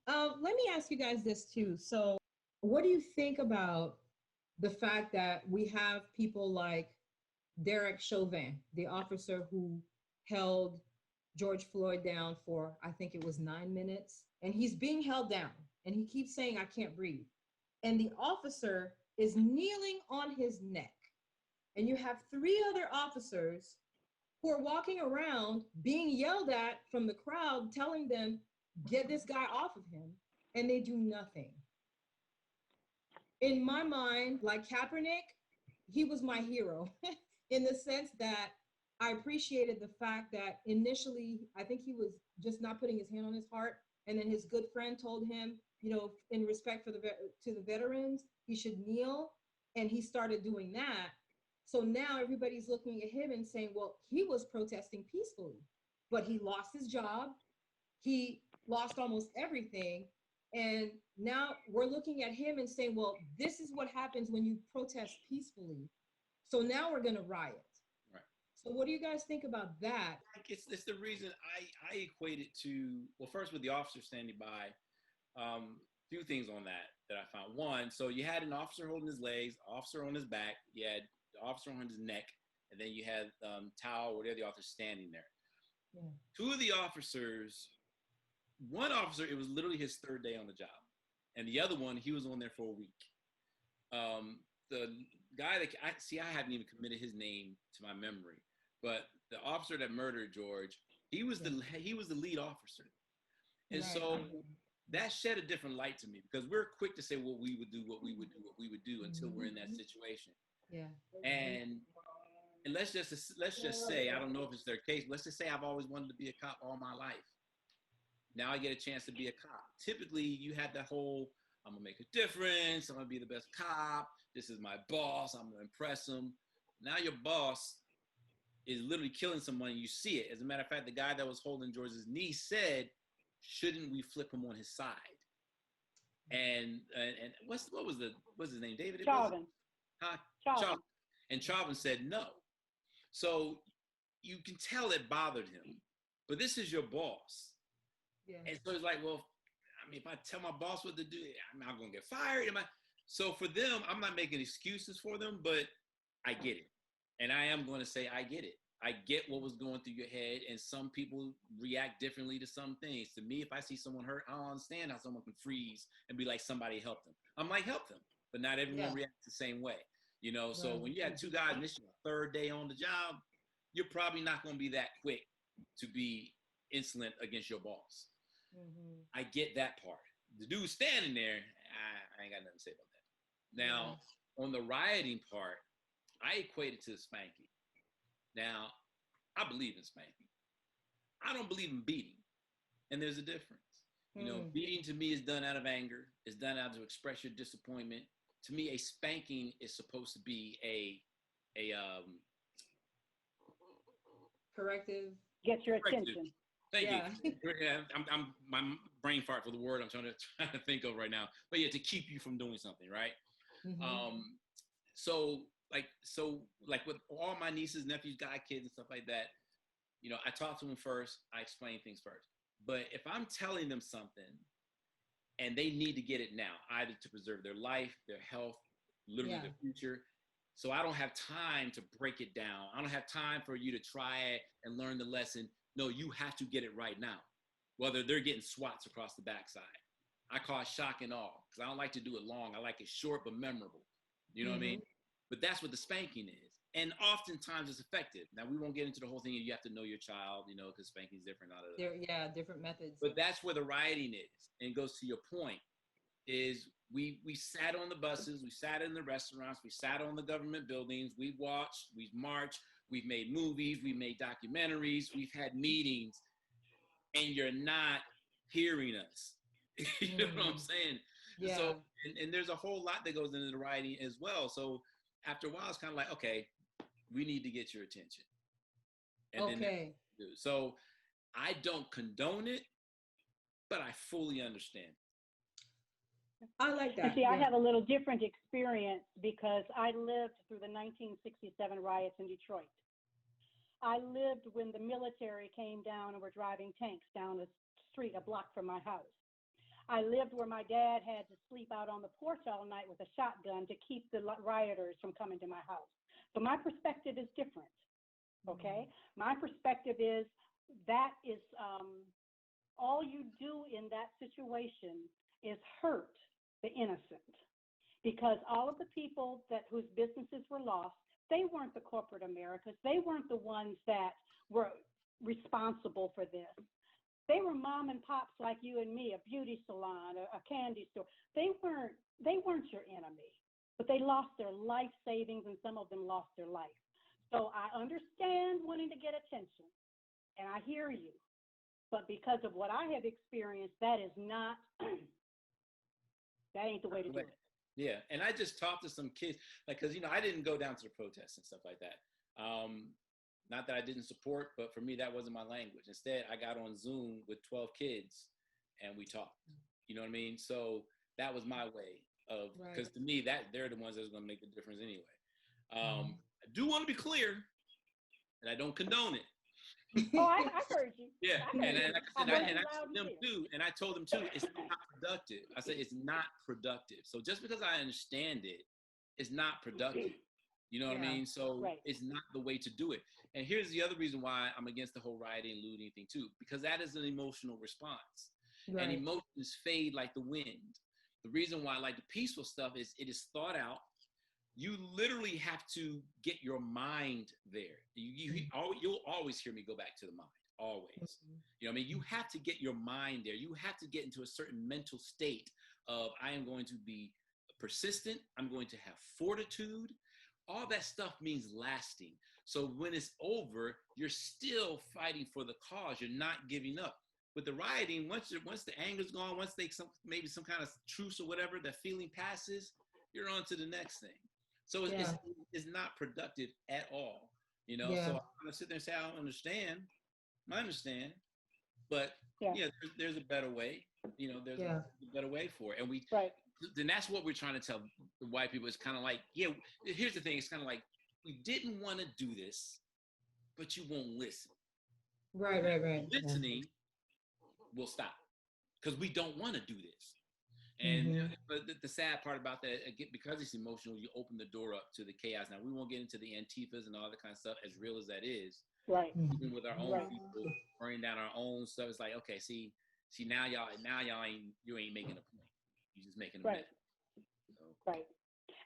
Speaker 2: one.
Speaker 1: Let me ask you guys this too. So, what do you think about the fact that we have people like Derek Chauvin, the officer who held George Floyd down for, I think it was 9 minutes, and he's being held down and he keeps saying, "I can't breathe." And the officer is kneeling on his neck. And you have 3 other officers who are walking around being yelled at from the crowd, telling them, "Get this guy off of him." And they do nothing. In my mind, like Kaepernick, he was my hero in the sense that I appreciated the fact that initially, I think he was just not putting his hand on his heart. And then his good friend told him, in respect for to the veterans, he should kneel. And he started doing that. So now everybody's looking at him and saying, well, he was protesting peacefully, but he lost his job. He lost almost everything. And now we're looking at him and saying, well, this is what happens when you protest peacefully. So now we're going to riot.
Speaker 2: Right.
Speaker 1: So what do you guys think about that?
Speaker 2: It's the reason I equate it to, well, first with the officer standing by, few things on that I found. One, so you had an officer holding his legs, officer on his back, you had the officer on his neck, and then you had towel or the other officer standing there. Yeah. 2 of the officers, one officer, it was literally his 3rd day on the job. And the other one, he was on there for a week. The guy that, I haven't even committed his name to my memory, but the officer that murdered George, he was the lead officer. And so that shed a different light to me, because we're quick to say what we would do until we're in that situation. Yeah. And let's just say, I don't know if it's their case, but let's just say I've always wanted to be a cop all my life. Now I get a chance to be a cop. Typically, you have that whole, I'm gonna make a difference, I'm gonna be the best cop, this is my boss, I'm gonna impress him. Now your boss is literally killing someone, and you see it. As a matter of fact, the guy that was holding George's knee said, shouldn't we flip him on his side? And what's his name? David?
Speaker 3: Chauvin.
Speaker 2: Chauvin. And Chauvin said no. So you can tell it bothered him. But this is your boss. Yeah. And so it's like, well, I mean, if I tell my boss what to do, I'm not gonna get fired. So for them, I'm not making excuses for them, but I get it. And I am going to say I get it. I get what was going through your head, and some people react differently to some things. To me, if I see someone hurt, I don't understand how someone can freeze and be like, somebody help them. I'm like, help them, but not everyone reacts the same way, So when you have 2 guys and this is your 3rd day on the job, you're probably not going to be that quick to be insolent against your boss. Mm-hmm. I get that part. The dude standing there, I ain't got nothing to say about that. Now, on the rioting part, I equate it to spanking. Now, I believe in spanking. I don't believe in beating. And there's a difference. Beating to me is done out of anger. It's done out to express your disappointment. To me, a spanking is supposed to be a
Speaker 1: corrective.
Speaker 3: Get your attention.
Speaker 2: Thank you. Yeah, I'm my brain fart for the word I'm trying to think of right now. But yeah, to keep you from doing something, right? Mm-hmm. So with all my nieces, nephews, godkids, and stuff like that, I talk to them first. I explain things first. But if I'm telling them something and they need to get it now, either to preserve their life, their health, literally their future. So I don't have time to break it down. I don't have time for you to try it and learn the lesson. No, you have to get it right now. Whether they're getting swats across the backside. I call it shock and awe, because I don't like to do it long. I like it short but memorable. You know what I mean? but that's what the spanking is. And oftentimes it's effective. Now, we won't get into the whole thing. You have to know your child, because spanking is different.
Speaker 1: Different methods.
Speaker 2: But that's where the rioting is. And it goes to your point, is we sat on the buses, we sat in the restaurants, we sat on the government buildings, we watched, we marched, we've made movies, we made documentaries, we've had meetings, and you're not hearing us. You know what I'm saying?
Speaker 1: Yeah.
Speaker 2: So, and there's a whole lot that goes into the rioting as well. So after a while, it's kind of like, okay, we need to get your attention. And
Speaker 1: okay.
Speaker 2: So I don't condone it, but I fully understand.
Speaker 1: I like that.
Speaker 3: And see, I have a little different experience because I lived through the 1967 riots in Detroit. I lived when the military came down and were driving tanks down the street a block from my house. I lived where my dad had to sleep out on the porch all night with a shotgun to keep the rioters from coming to my house. So my perspective is different, okay? My perspective is that is all you do in that situation is hurt the innocent, because all of the people whose businesses were lost, they weren't the corporate Americas. They weren't the ones that were responsible for this. They were mom and pops like you and me, a beauty salon, a candy store. They weren't your enemy, but they lost their life savings, and some of them lost their life. So I understand wanting to get attention, and I hear you. But because of what I have experienced, that is not, that ain't the way to do it.
Speaker 2: Yeah, and I just talked to some kids, because I didn't go down to the protests and stuff like that. Not that I didn't support, but for me, that wasn't my language. Instead, I got on Zoom with 12 kids and we talked. You know what I mean? So that was my way of, because to me, they're the ones that's going to make the difference anyway. I do want to be clear that I don't condone it.
Speaker 3: Oh, I heard you.
Speaker 2: Yeah,
Speaker 3: and
Speaker 2: I told them too, it's not productive. I said it's not productive. So just because I understand it, it's not productive. You know what I mean? So it's not the way to do it. And here's the other reason why I'm against the whole rioting and looting thing too, because that is an emotional response. And emotions fade like the wind. The reason why I like the peaceful stuff is it is thought out. You literally have to get your mind there. You'll always hear me go back to the mind, always. You know what I mean? You have to get your mind there. You have to get into a certain mental state of, I am going to be persistent. I'm going to have fortitude. All that stuff means lasting. So when it's over, you're still fighting for the cause. You're not giving up. With the rioting, once the anger's gone, once maybe some kind of truce or whatever, that feeling passes, you're on to the next thing. So it's not productive at all. So I'm gonna sit there and say, I don't understand. I understand, but there's a better way. There's a better way for it, and then that's what we're trying to tell the white people. It's kind of like, here's the thing. It's kind of like, we didn't want to do this, but you won't listen.
Speaker 1: Right.
Speaker 2: Listening will stop because we don't want to do this. And but the sad part about that, again, because it's emotional, you open the door up to the chaos. Now, we won't get into the Antifas and all that kind of stuff, as real as that is.
Speaker 3: Right.
Speaker 2: Even with our own people burning down our own stuff, it's like, okay, see, now y'all ain't making a point. You're just making a mess. So.
Speaker 3: Right.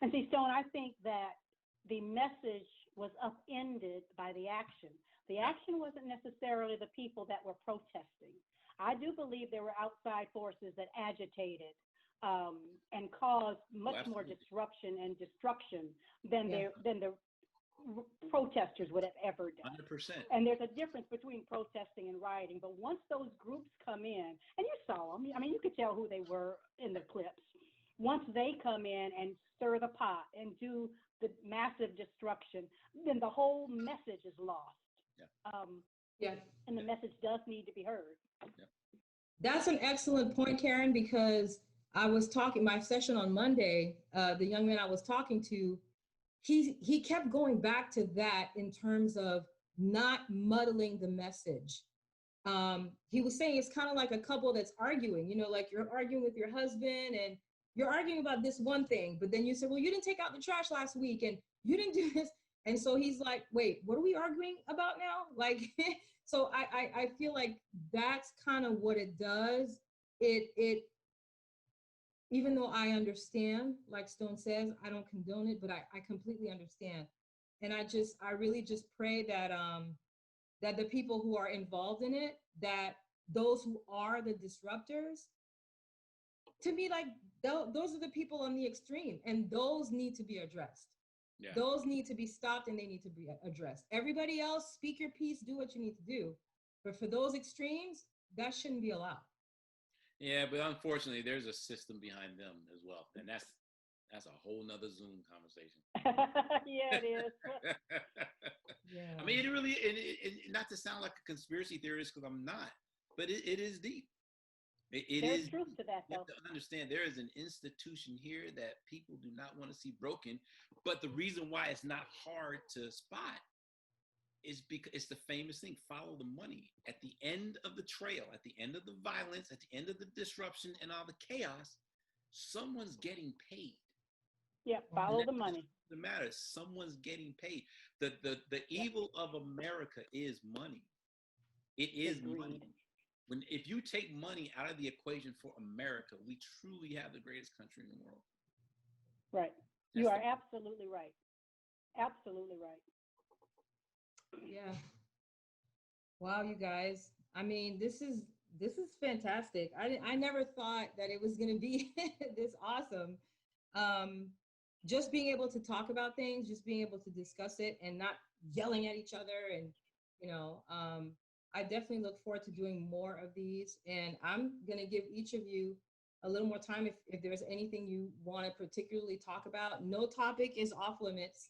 Speaker 3: And see, Stone, I think that the message was upended by the action. The action wasn't necessarily the people that were protesting. I do believe there were outside forces that agitated and caused much more disruption and destruction than the protesters would have ever done.
Speaker 2: 100%.
Speaker 3: And there's a difference between protesting and rioting. But once those groups come in, and you saw them, I mean, you could tell who they were in the clips. Once they come in and stir the pot and do the massive destruction, then the whole message is lost. And the message does need to be heard.
Speaker 1: That's an excellent point, Karen, because I was talking my session on Monday, the young man I was talking to, he kept going back to that in terms of not muddling the message. He was saying it's kind of like a couple that's arguing, like you're arguing with your husband and you're arguing about this one thing, but then you say, well, you didn't take out the trash last week and you didn't do this. And so he's like, wait, what are we arguing about now? Like, so I feel like that's kind of what it does. It even though I understand, like Stone says, I don't condone it, but I completely understand. And I really just pray that that the people who are involved in it, that those who are the disruptors, to me, like those are the people on the extreme, and those need to be addressed.
Speaker 2: Yeah.
Speaker 1: Those need to be stopped and they need to be addressed. Everybody else, speak your piece, do what you need to do. But for those extremes, that shouldn't be allowed.
Speaker 2: Yeah, but unfortunately, there's a system behind them as well, and that's a whole nother Zoom conversation.
Speaker 3: Yeah, it is.
Speaker 1: Yeah.
Speaker 2: I mean, it really, not to sound like a conspiracy theorist, because I'm not, but it is deep. It
Speaker 3: There's
Speaker 2: is.
Speaker 3: truth to that,
Speaker 2: You
Speaker 3: though.
Speaker 2: have to understand there is an institution here that people do not want to see broken, but the reason why it's not hard to spot is because it's the famous thing: follow the money. At the end of the trail, at the end of the violence, at the end of the disruption and all the chaos, someone's getting paid.
Speaker 3: Yeah,
Speaker 2: And
Speaker 3: follow
Speaker 2: that's
Speaker 3: the money.
Speaker 2: the matter. Someone's getting paid. The
Speaker 3: Yep.
Speaker 2: evil of America is money. It is money.
Speaker 3: Agreed.
Speaker 2: If you take money out of the equation for America, we truly have the greatest country in the world.
Speaker 3: Right.
Speaker 2: That's
Speaker 3: You are
Speaker 2: the,
Speaker 3: absolutely right. Absolutely right.
Speaker 1: Yeah. Wow, you guys. I mean, this is fantastic. I never thought that it was going to be this awesome. Um just being able to talk about things, just being able to discuss it and not yelling at each other and you know, I definitely look forward to doing more of these, and I'm going to give each of you a little more time if there's anything you want to particularly talk about. No topic is off limits.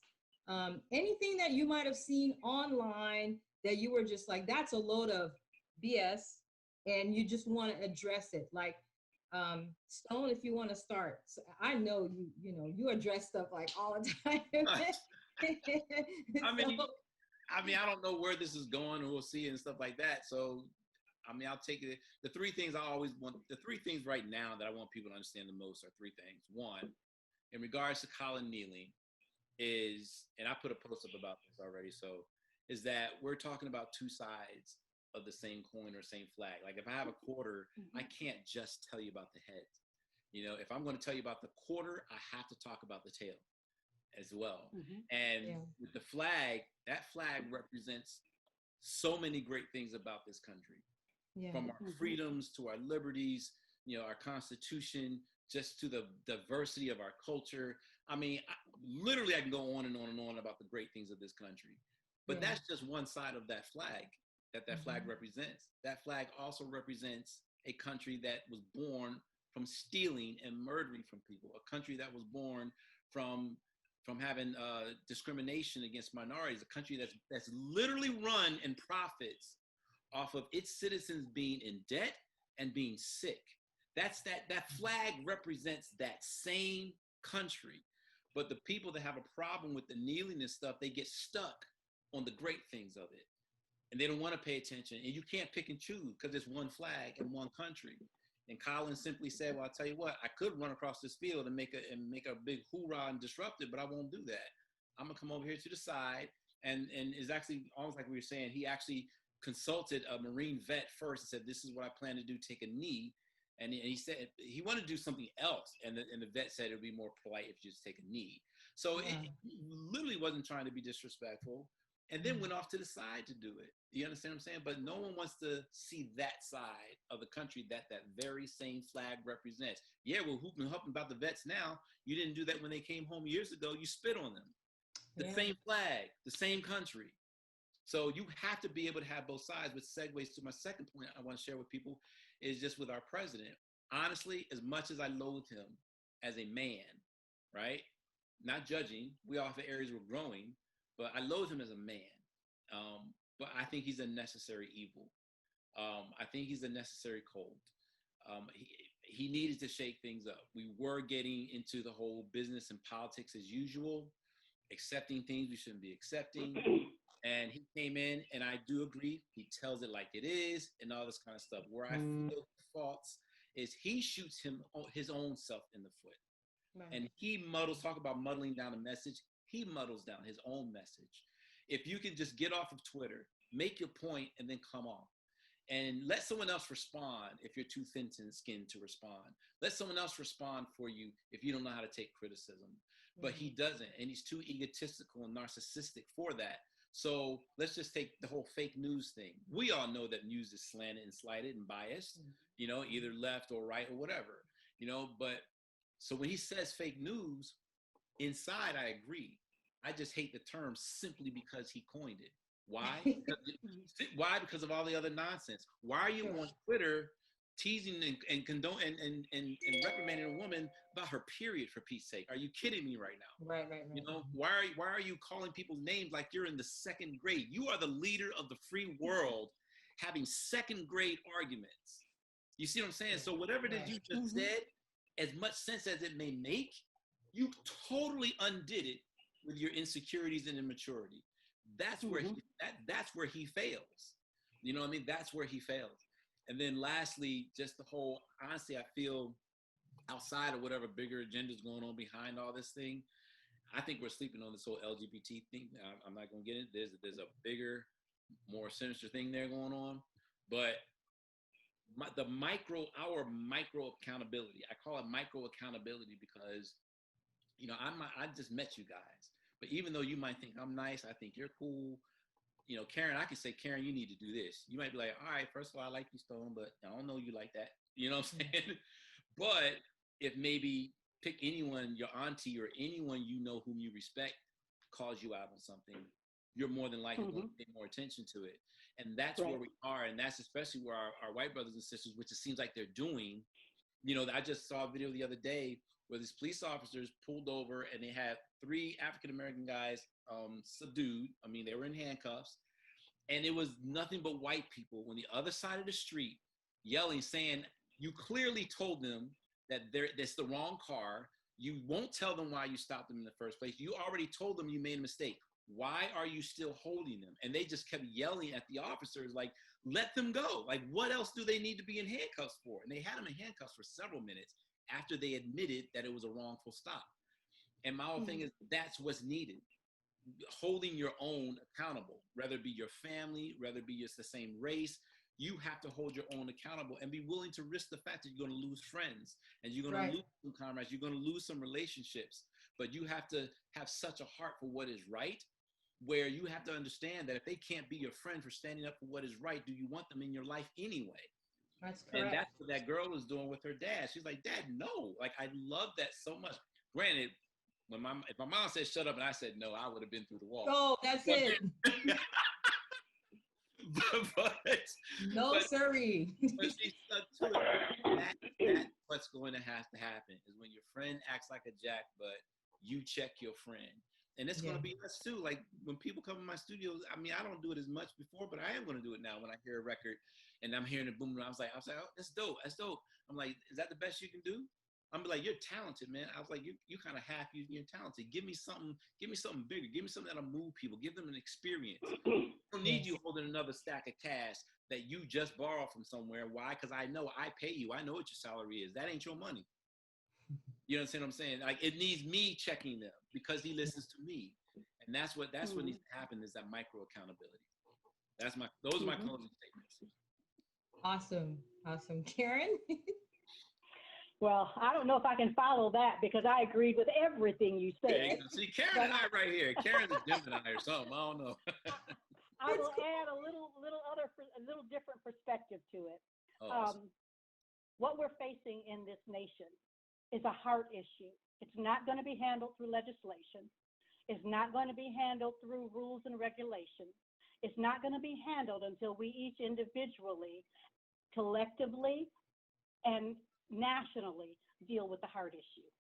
Speaker 1: Anything that you might have seen online that you were just like, that's a load of BS, and you just want to address it. Like, Stone, if you want to start, so I know you address stuff like all the time.
Speaker 2: I
Speaker 1: So,
Speaker 2: mean, I don't know where this is going, and we'll see and stuff like that. So, I'll take it. The three things I always want, the three things right now that I want people to understand the most are three things. One, in regards to Colin kneeling, is, and I put a post up about this already, so is that we're talking about two sides of the same coin or same flag. Like if I have a quarter, I
Speaker 3: Mm-hmm.
Speaker 2: can't just tell you about the head. If I'm going to tell you about the quarter, I have to talk about the tail as well.
Speaker 3: Mm-hmm.
Speaker 2: And
Speaker 1: yeah,
Speaker 2: with the flag, that flag represents so many great things about this country,
Speaker 1: yeah,
Speaker 2: from our
Speaker 3: Mm-hmm.
Speaker 2: freedoms to our liberties, our Constitution, just to the diversity of our culture. Literally, I can go on and on and on about the great things of this country. But
Speaker 1: yeah.
Speaker 2: that's just one side of that flag that flag
Speaker 1: Mhm.
Speaker 2: represents. That flag also represents a country that was born from stealing and murdering from people, a country that was born from having discrimination against minorities, a country that's literally run and profits off of its citizens being in debt and being sick. That flag represents that same country. But the people that have a problem with the kneeling and stuff, they get stuck on the great things of it. And they don't want to pay attention. And you can't pick and choose because it's one flag and one country. And Colin simply said, well, I'll tell you what, I could run across this field and make a big hoorah and disrupt it, but I won't do that. I'm gonna come over here to the side. And it's actually almost like we were saying, he actually consulted a Marine vet first and said, this is what I plan to do, take a knee. And he said he wanted to do something else. And the vet said it would be more polite if you just take a knee. So
Speaker 1: Yeah.
Speaker 2: he literally wasn't trying to be disrespectful, and then went off to the side to do it. Do you understand what I'm saying? But no one wants to see that side of the country that very same flag represents. Yeah, we're hooping and huffing about the vets now. You didn't do that when they came home years ago. You spit on them. The
Speaker 1: Yeah.
Speaker 2: same flag, the same country. So you have to be able to have both sides, which segues to my second point I want to share with people is just with our president. Honestly, as much as I loathe him as a man, right? Not judging, we all have areas we're growing, but I loathe him as a man. But I think he's a necessary evil. I think he's a necessary cold. He needed to shake things up. We were getting into the whole business and politics as usual, accepting things we shouldn't be accepting. And he came in, and I do agree. He tells it like it is, and all this kind of stuff. Where I feel faults is he shoots his own self in the foot,
Speaker 1: Right.
Speaker 2: and he muddles. Talk about muddling down a message. He muddles down his own message. If you can just get off of Twitter, make your point, and then come off. and let someone else respond if you're too thin-skinned to respond. Let someone else respond for you if you don't know how to take criticism. But he doesn't, and he's too egotistical and narcissistic for that. So let's just take the whole fake news thing. We all know that news is slanted and slighted and biased, you know, either left or right or whatever, you know. But so when he says fake news, inside I agree. I just hate the term simply because he coined it. Why? Why? Because of all the other nonsense. Why are you on Twitter teasing and condone and reprimanding a woman about her period, for Pete's sake? Are you kidding me right now?
Speaker 1: Right.
Speaker 2: You know, why are you calling people names like you're in the second grade? You are the leader of the free world having second grade arguments. You see what I'm saying? So whatever it is you just said, as much sense as it may make, you totally undid it with your insecurities and immaturity. That's where that's where he fails. You know what I mean? That's where he fails. And then lastly, just the whole, honestly, I feel outside of whatever bigger agenda is going on behind all this thing, I think we're sleeping on this whole LGBT thing. I'm not going to get into this. There's a bigger, more sinister thing there going on. But our micro accountability, I call it micro accountability because, you know, I just met you guys. But even though you might think I'm nice, I think you're cool. You know, Karen, I can say, Karen, you need to do this. You might be like, all right, first of all, I like you, Stone, but I don't know you like that. You know what I'm saying? But if maybe pick anyone, your auntie or anyone you know whom you respect, calls you out on something, you're more than likely going to pay more attention to it. And that's where we are. And that's especially where our white brothers and sisters, which it seems like they're doing. You know, I just saw a video the other day where these police officers pulled over and they had 3 African-American guys subdued. I mean, they were in handcuffs. And it was nothing but white people on the other side of the street yelling, saying, you clearly told them that that's the wrong car. You won't tell them why you stopped them in the first place. You already told them you made a mistake. Why are you still holding them? And they just kept yelling at the officers, like, let them go. Like, what else do they need to be in handcuffs for? And they had them in handcuffs for several minutes after they admitted that it was a wrongful stop. And my whole thing is that's what's needed. Holding your own accountable, whether it be your family, whether it be just the same race, you have to hold your own accountable and be willing to risk the fact that you're going to lose friends and you're going to lose some comrades, you're going to lose some relationships, but you have to have such a heart for what is right, where you have to understand that if they can't be your friend for standing up for what is right, do you want them in your life anyway?
Speaker 1: That's correct.
Speaker 2: And that's what that girl was doing with her dad. She's like, Dad, no. Like, I love that so much. Granted, if my mom said shut up and I said no, I would have been through the wall.
Speaker 1: Oh, that's it. Sirree.
Speaker 2: But she stuck to it. That's what's going to happen is when your friend acts like a jack, but you check your friend. And it's going to be us too. Like when people come in my studios, I mean, I don't do it as much before, but I am going to do it now when I hear a record and I'm hearing it boom. I was like, oh, that's dope. That's dope. I'm like, is that the best you can do? I'm like, you're talented, man. I was like, you kind of half, you're talented. Give me something bigger. Give me something that'll move people. Give them an experience. I don't need you holding another stack of cash that you just borrowed from somewhere. Why? Because I know I pay you. I know what your salary is. That ain't your money. You understand what I'm saying? Like it needs me checking them because he listens to me. And that's what needs to happen is that micro accountability. Those are my closing statements.
Speaker 1: Awesome. Karen?
Speaker 3: Well, I don't know if I can follow that because I agreed with everything you said.
Speaker 2: Yeah, see, Karen and I right here. Karen's a Gemini or something. I don't know.
Speaker 3: I will add a little different perspective to it.
Speaker 2: Awesome.
Speaker 3: What we're facing in this nation is a heart issue. It's not going to be handled through legislation. It's not going to be handled through rules and regulations. It's not going to be handled until we each individually, collectively, and nationally deal with the heart issue.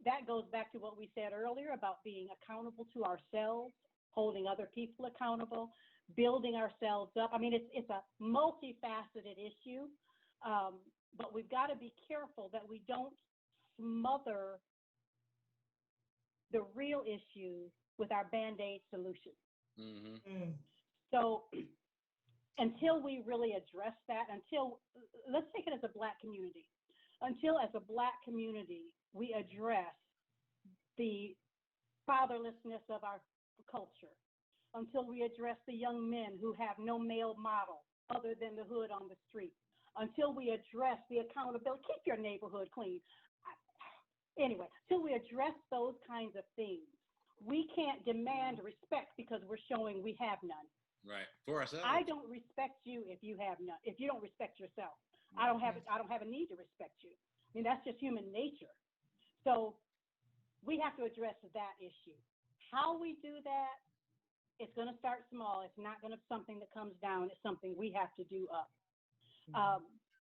Speaker 3: That goes back to what we said earlier about being accountable to ourselves, holding other people accountable, building ourselves up. I mean, it's a multifaceted issue, but we've got to be careful that we don't smother the real issue with our Band-Aid solution. So until we really address that, let's take it as a Black community, until as a Black community, we address the fatherlessness of our culture, until we address the young men who have no male model other than the hood on the street, until we address the accountability. Keep your neighborhood clean. Anyway, till we address those kinds of things, we can't demand respect because we're showing we have none.
Speaker 2: Right. For ourselves.
Speaker 3: I don't respect you if you have none. If you don't respect yourself, I don't have a need to respect you. I mean, that's just human nature. So we have to address that issue. How we do that, it's going to start small. It's not going to be something that comes down. It's something we have to do up.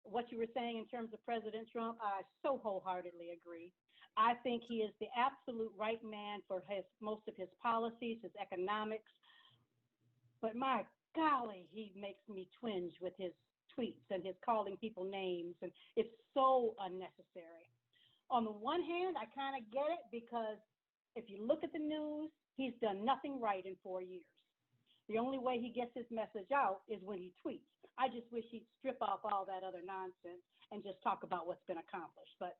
Speaker 3: What you were saying in terms of President Trump, I so wholeheartedly agree. I think he is the absolute right man for most of his policies, his economics. But my golly, he makes me twinge with his tweets and his calling people names, and it's so unnecessary. On the one hand, I kind of get it, because if you look at the news, he's done nothing right in 4 years. The only way he gets his message out is when he tweets. I just wish he'd strip off all that other nonsense and just talk about what's been accomplished. But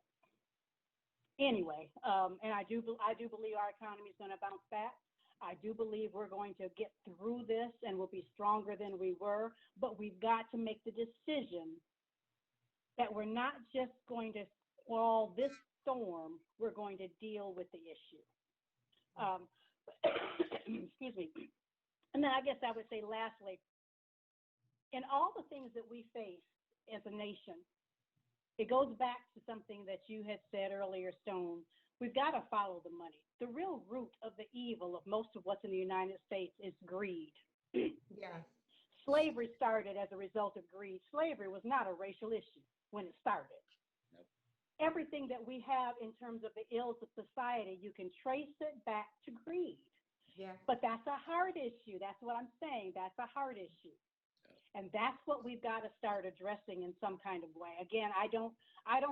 Speaker 3: anyway, and I do believe our economy is going to bounce back. I do believe we're going to get through this and we'll be stronger than we were. But we've got to make the decision that we're not just going to squall this storm, we're going to deal with the issue. Excuse me. And then I guess I would say lastly, in all the things that we face as a nation, it goes back to something that you had said earlier, Stone. We've got to follow the money. The real root of the evil of most of what's in the United States is greed.
Speaker 1: Yeah.
Speaker 3: Slavery started as a result of greed. Slavery was not a racial issue when it started.
Speaker 2: Nope.
Speaker 3: Everything that we have in terms of the ills of society, you can trace it back to greed.
Speaker 1: Yeah.
Speaker 3: But that's a hard issue. That's what I'm saying. That's a hard issue. And that's what we've got to start addressing in some kind of way. Again, I don't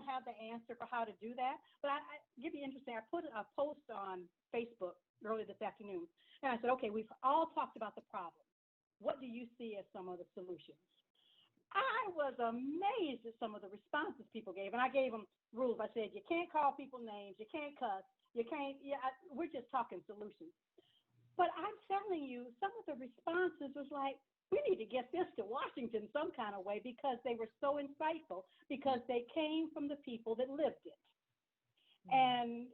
Speaker 3: have the answer for how to do that, but I give you interesting. I put a post on Facebook earlier this afternoon, and I said, okay, we've all talked about the problem. What do you see as some of the solutions? I was amazed at some of the responses people gave, and I gave them rules. I said, you can't call people names, you can't cuss, you can't. We're just talking solutions. But I'm telling you, some of the responses was like, we need to get this to Washington some kind of way, because they were so insightful, because they came from the people that lived it. And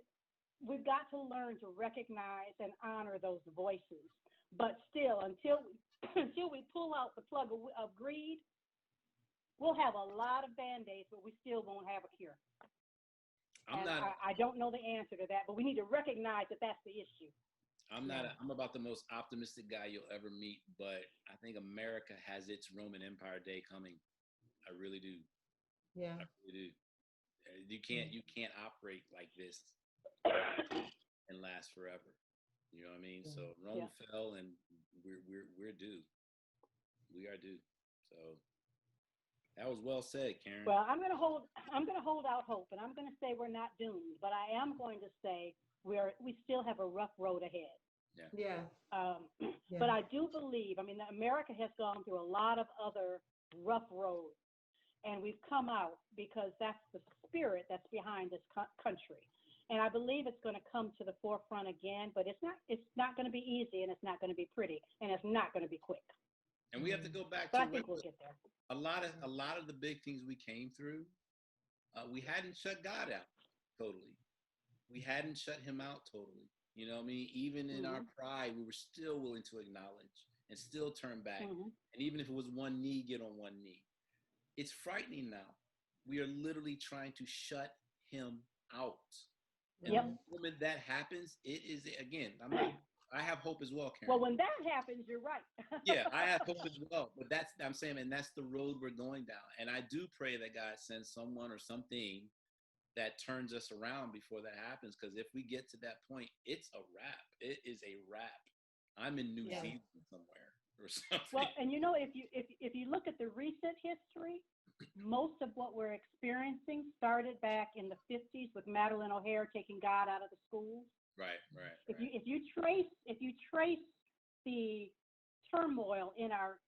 Speaker 3: we've got to learn to recognize and honor those voices. But still, until we pull out the plug of greed, we'll have a lot of Band-Aids, but we still won't have a cure. I don't know the answer to that, but we need to recognize that that's the issue.
Speaker 2: I'm about the most optimistic guy you'll ever meet, but I think America has its Roman Empire day coming. I really do.
Speaker 1: Yeah.
Speaker 2: I really do. You can't operate like this and last forever. You know what I mean? So Rome fell, and we're due. We are due. So that was well said, Karen.
Speaker 3: Well, I'm going to hold out hope, and I'm going to say we're not doomed, but I am going to say we still have a rough road ahead.
Speaker 1: Yeah.
Speaker 3: But I do believe, America has gone through a lot of other rough roads, and we've come out because that's the spirit that's behind this country. And I believe it's going to come to the forefront again, but it's not going to be easy, and it's not going to be pretty, and it's not going to be quick.
Speaker 2: And we have to go back
Speaker 3: but
Speaker 2: to
Speaker 3: I think we'll get there.
Speaker 2: A lot of the big things we came through, we hadn't shut God out totally. We hadn't shut him out totally. You know what I mean? Even in our pride, we were still willing to acknowledge and still turn back. And even if it was one knee, get on one knee. It's frightening now. We are literally trying to shut him out. And the moment that happens, it is, again, I have hope as well, Karen.
Speaker 3: Well, when that happens, you're right.
Speaker 2: Yeah, I have hope as well. But I'm saying, and that's the road we're going down. And I do pray that God sends someone or something that turns us around before that happens, because if we get to that point, it's a wrap. It is a wrap. I'm in New Zealand somewhere or something.
Speaker 3: Well, and if you look at the recent history, most of what we're experiencing started back in the 50s with Madeleine O'Hare taking God out of the schools.
Speaker 2: Right.
Speaker 3: If you trace the turmoil in our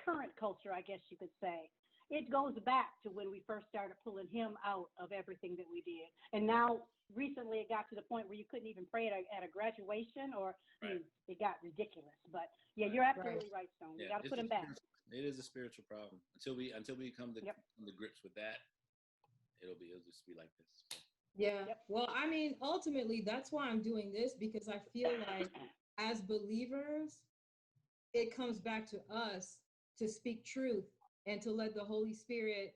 Speaker 3: current culture, I guess you could say, it goes back to when we first started pulling him out of everything that we did. And now, recently, it got to the point where you couldn't even pray at a graduation, or it got ridiculous. But yeah, you're absolutely right, Stone. We got to put him back.
Speaker 2: It is a spiritual problem. Until we come to grips with that, it'll just be like this.
Speaker 1: Yeah. Well, I mean, ultimately, that's why I'm doing this, because I feel like as believers, it comes back to us to speak truth and to let the Holy Spirit,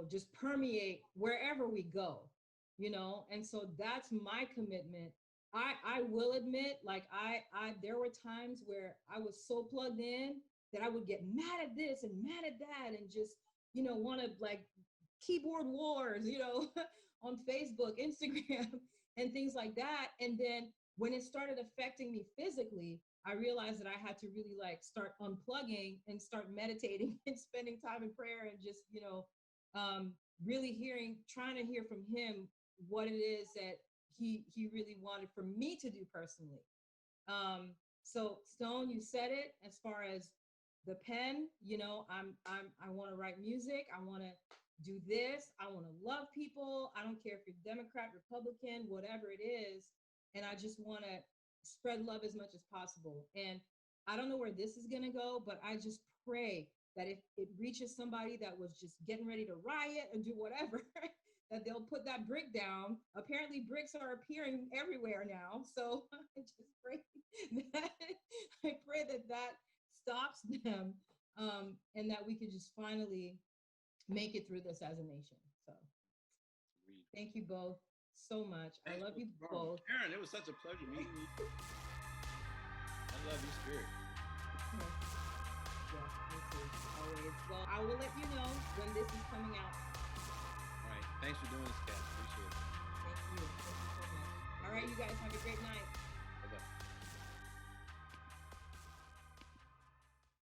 Speaker 1: just permeate wherever we go, and so that's my commitment. I will admit, like there were times where I was so plugged in that I would get mad at this and mad at that and just, want to like keyboard wars, on Facebook, Instagram, and things like that. And then when it started affecting me physically, I realized that I had to really like start unplugging and start meditating and spending time in prayer and just, really trying to hear from him what it is that he really wanted for me to do personally. So Stone, you said it as far as the pen, I want to write music. I want to do this. I want to love people. I don't care if you're Democrat, Republican, whatever it is. And I just want to spread love as much as possible. And I don't know where this is going to go, but I just pray that if it reaches somebody that was just getting ready to riot and do whatever, that they'll put that brick down. Apparently bricks are appearing everywhere now. So I just pray that stops them, and that we could just finally make it through this as a nation. So thank you both so much. I love you both.
Speaker 2: Aaron, it was such a pleasure meeting you. I love your spirit.
Speaker 1: Yeah, me too. Always. Well, I will let you know when this is coming out.
Speaker 2: All right. Thanks for doing this, Kat. Appreciate it.
Speaker 1: Thank you. Thank you so much. All right, you guys have a great night.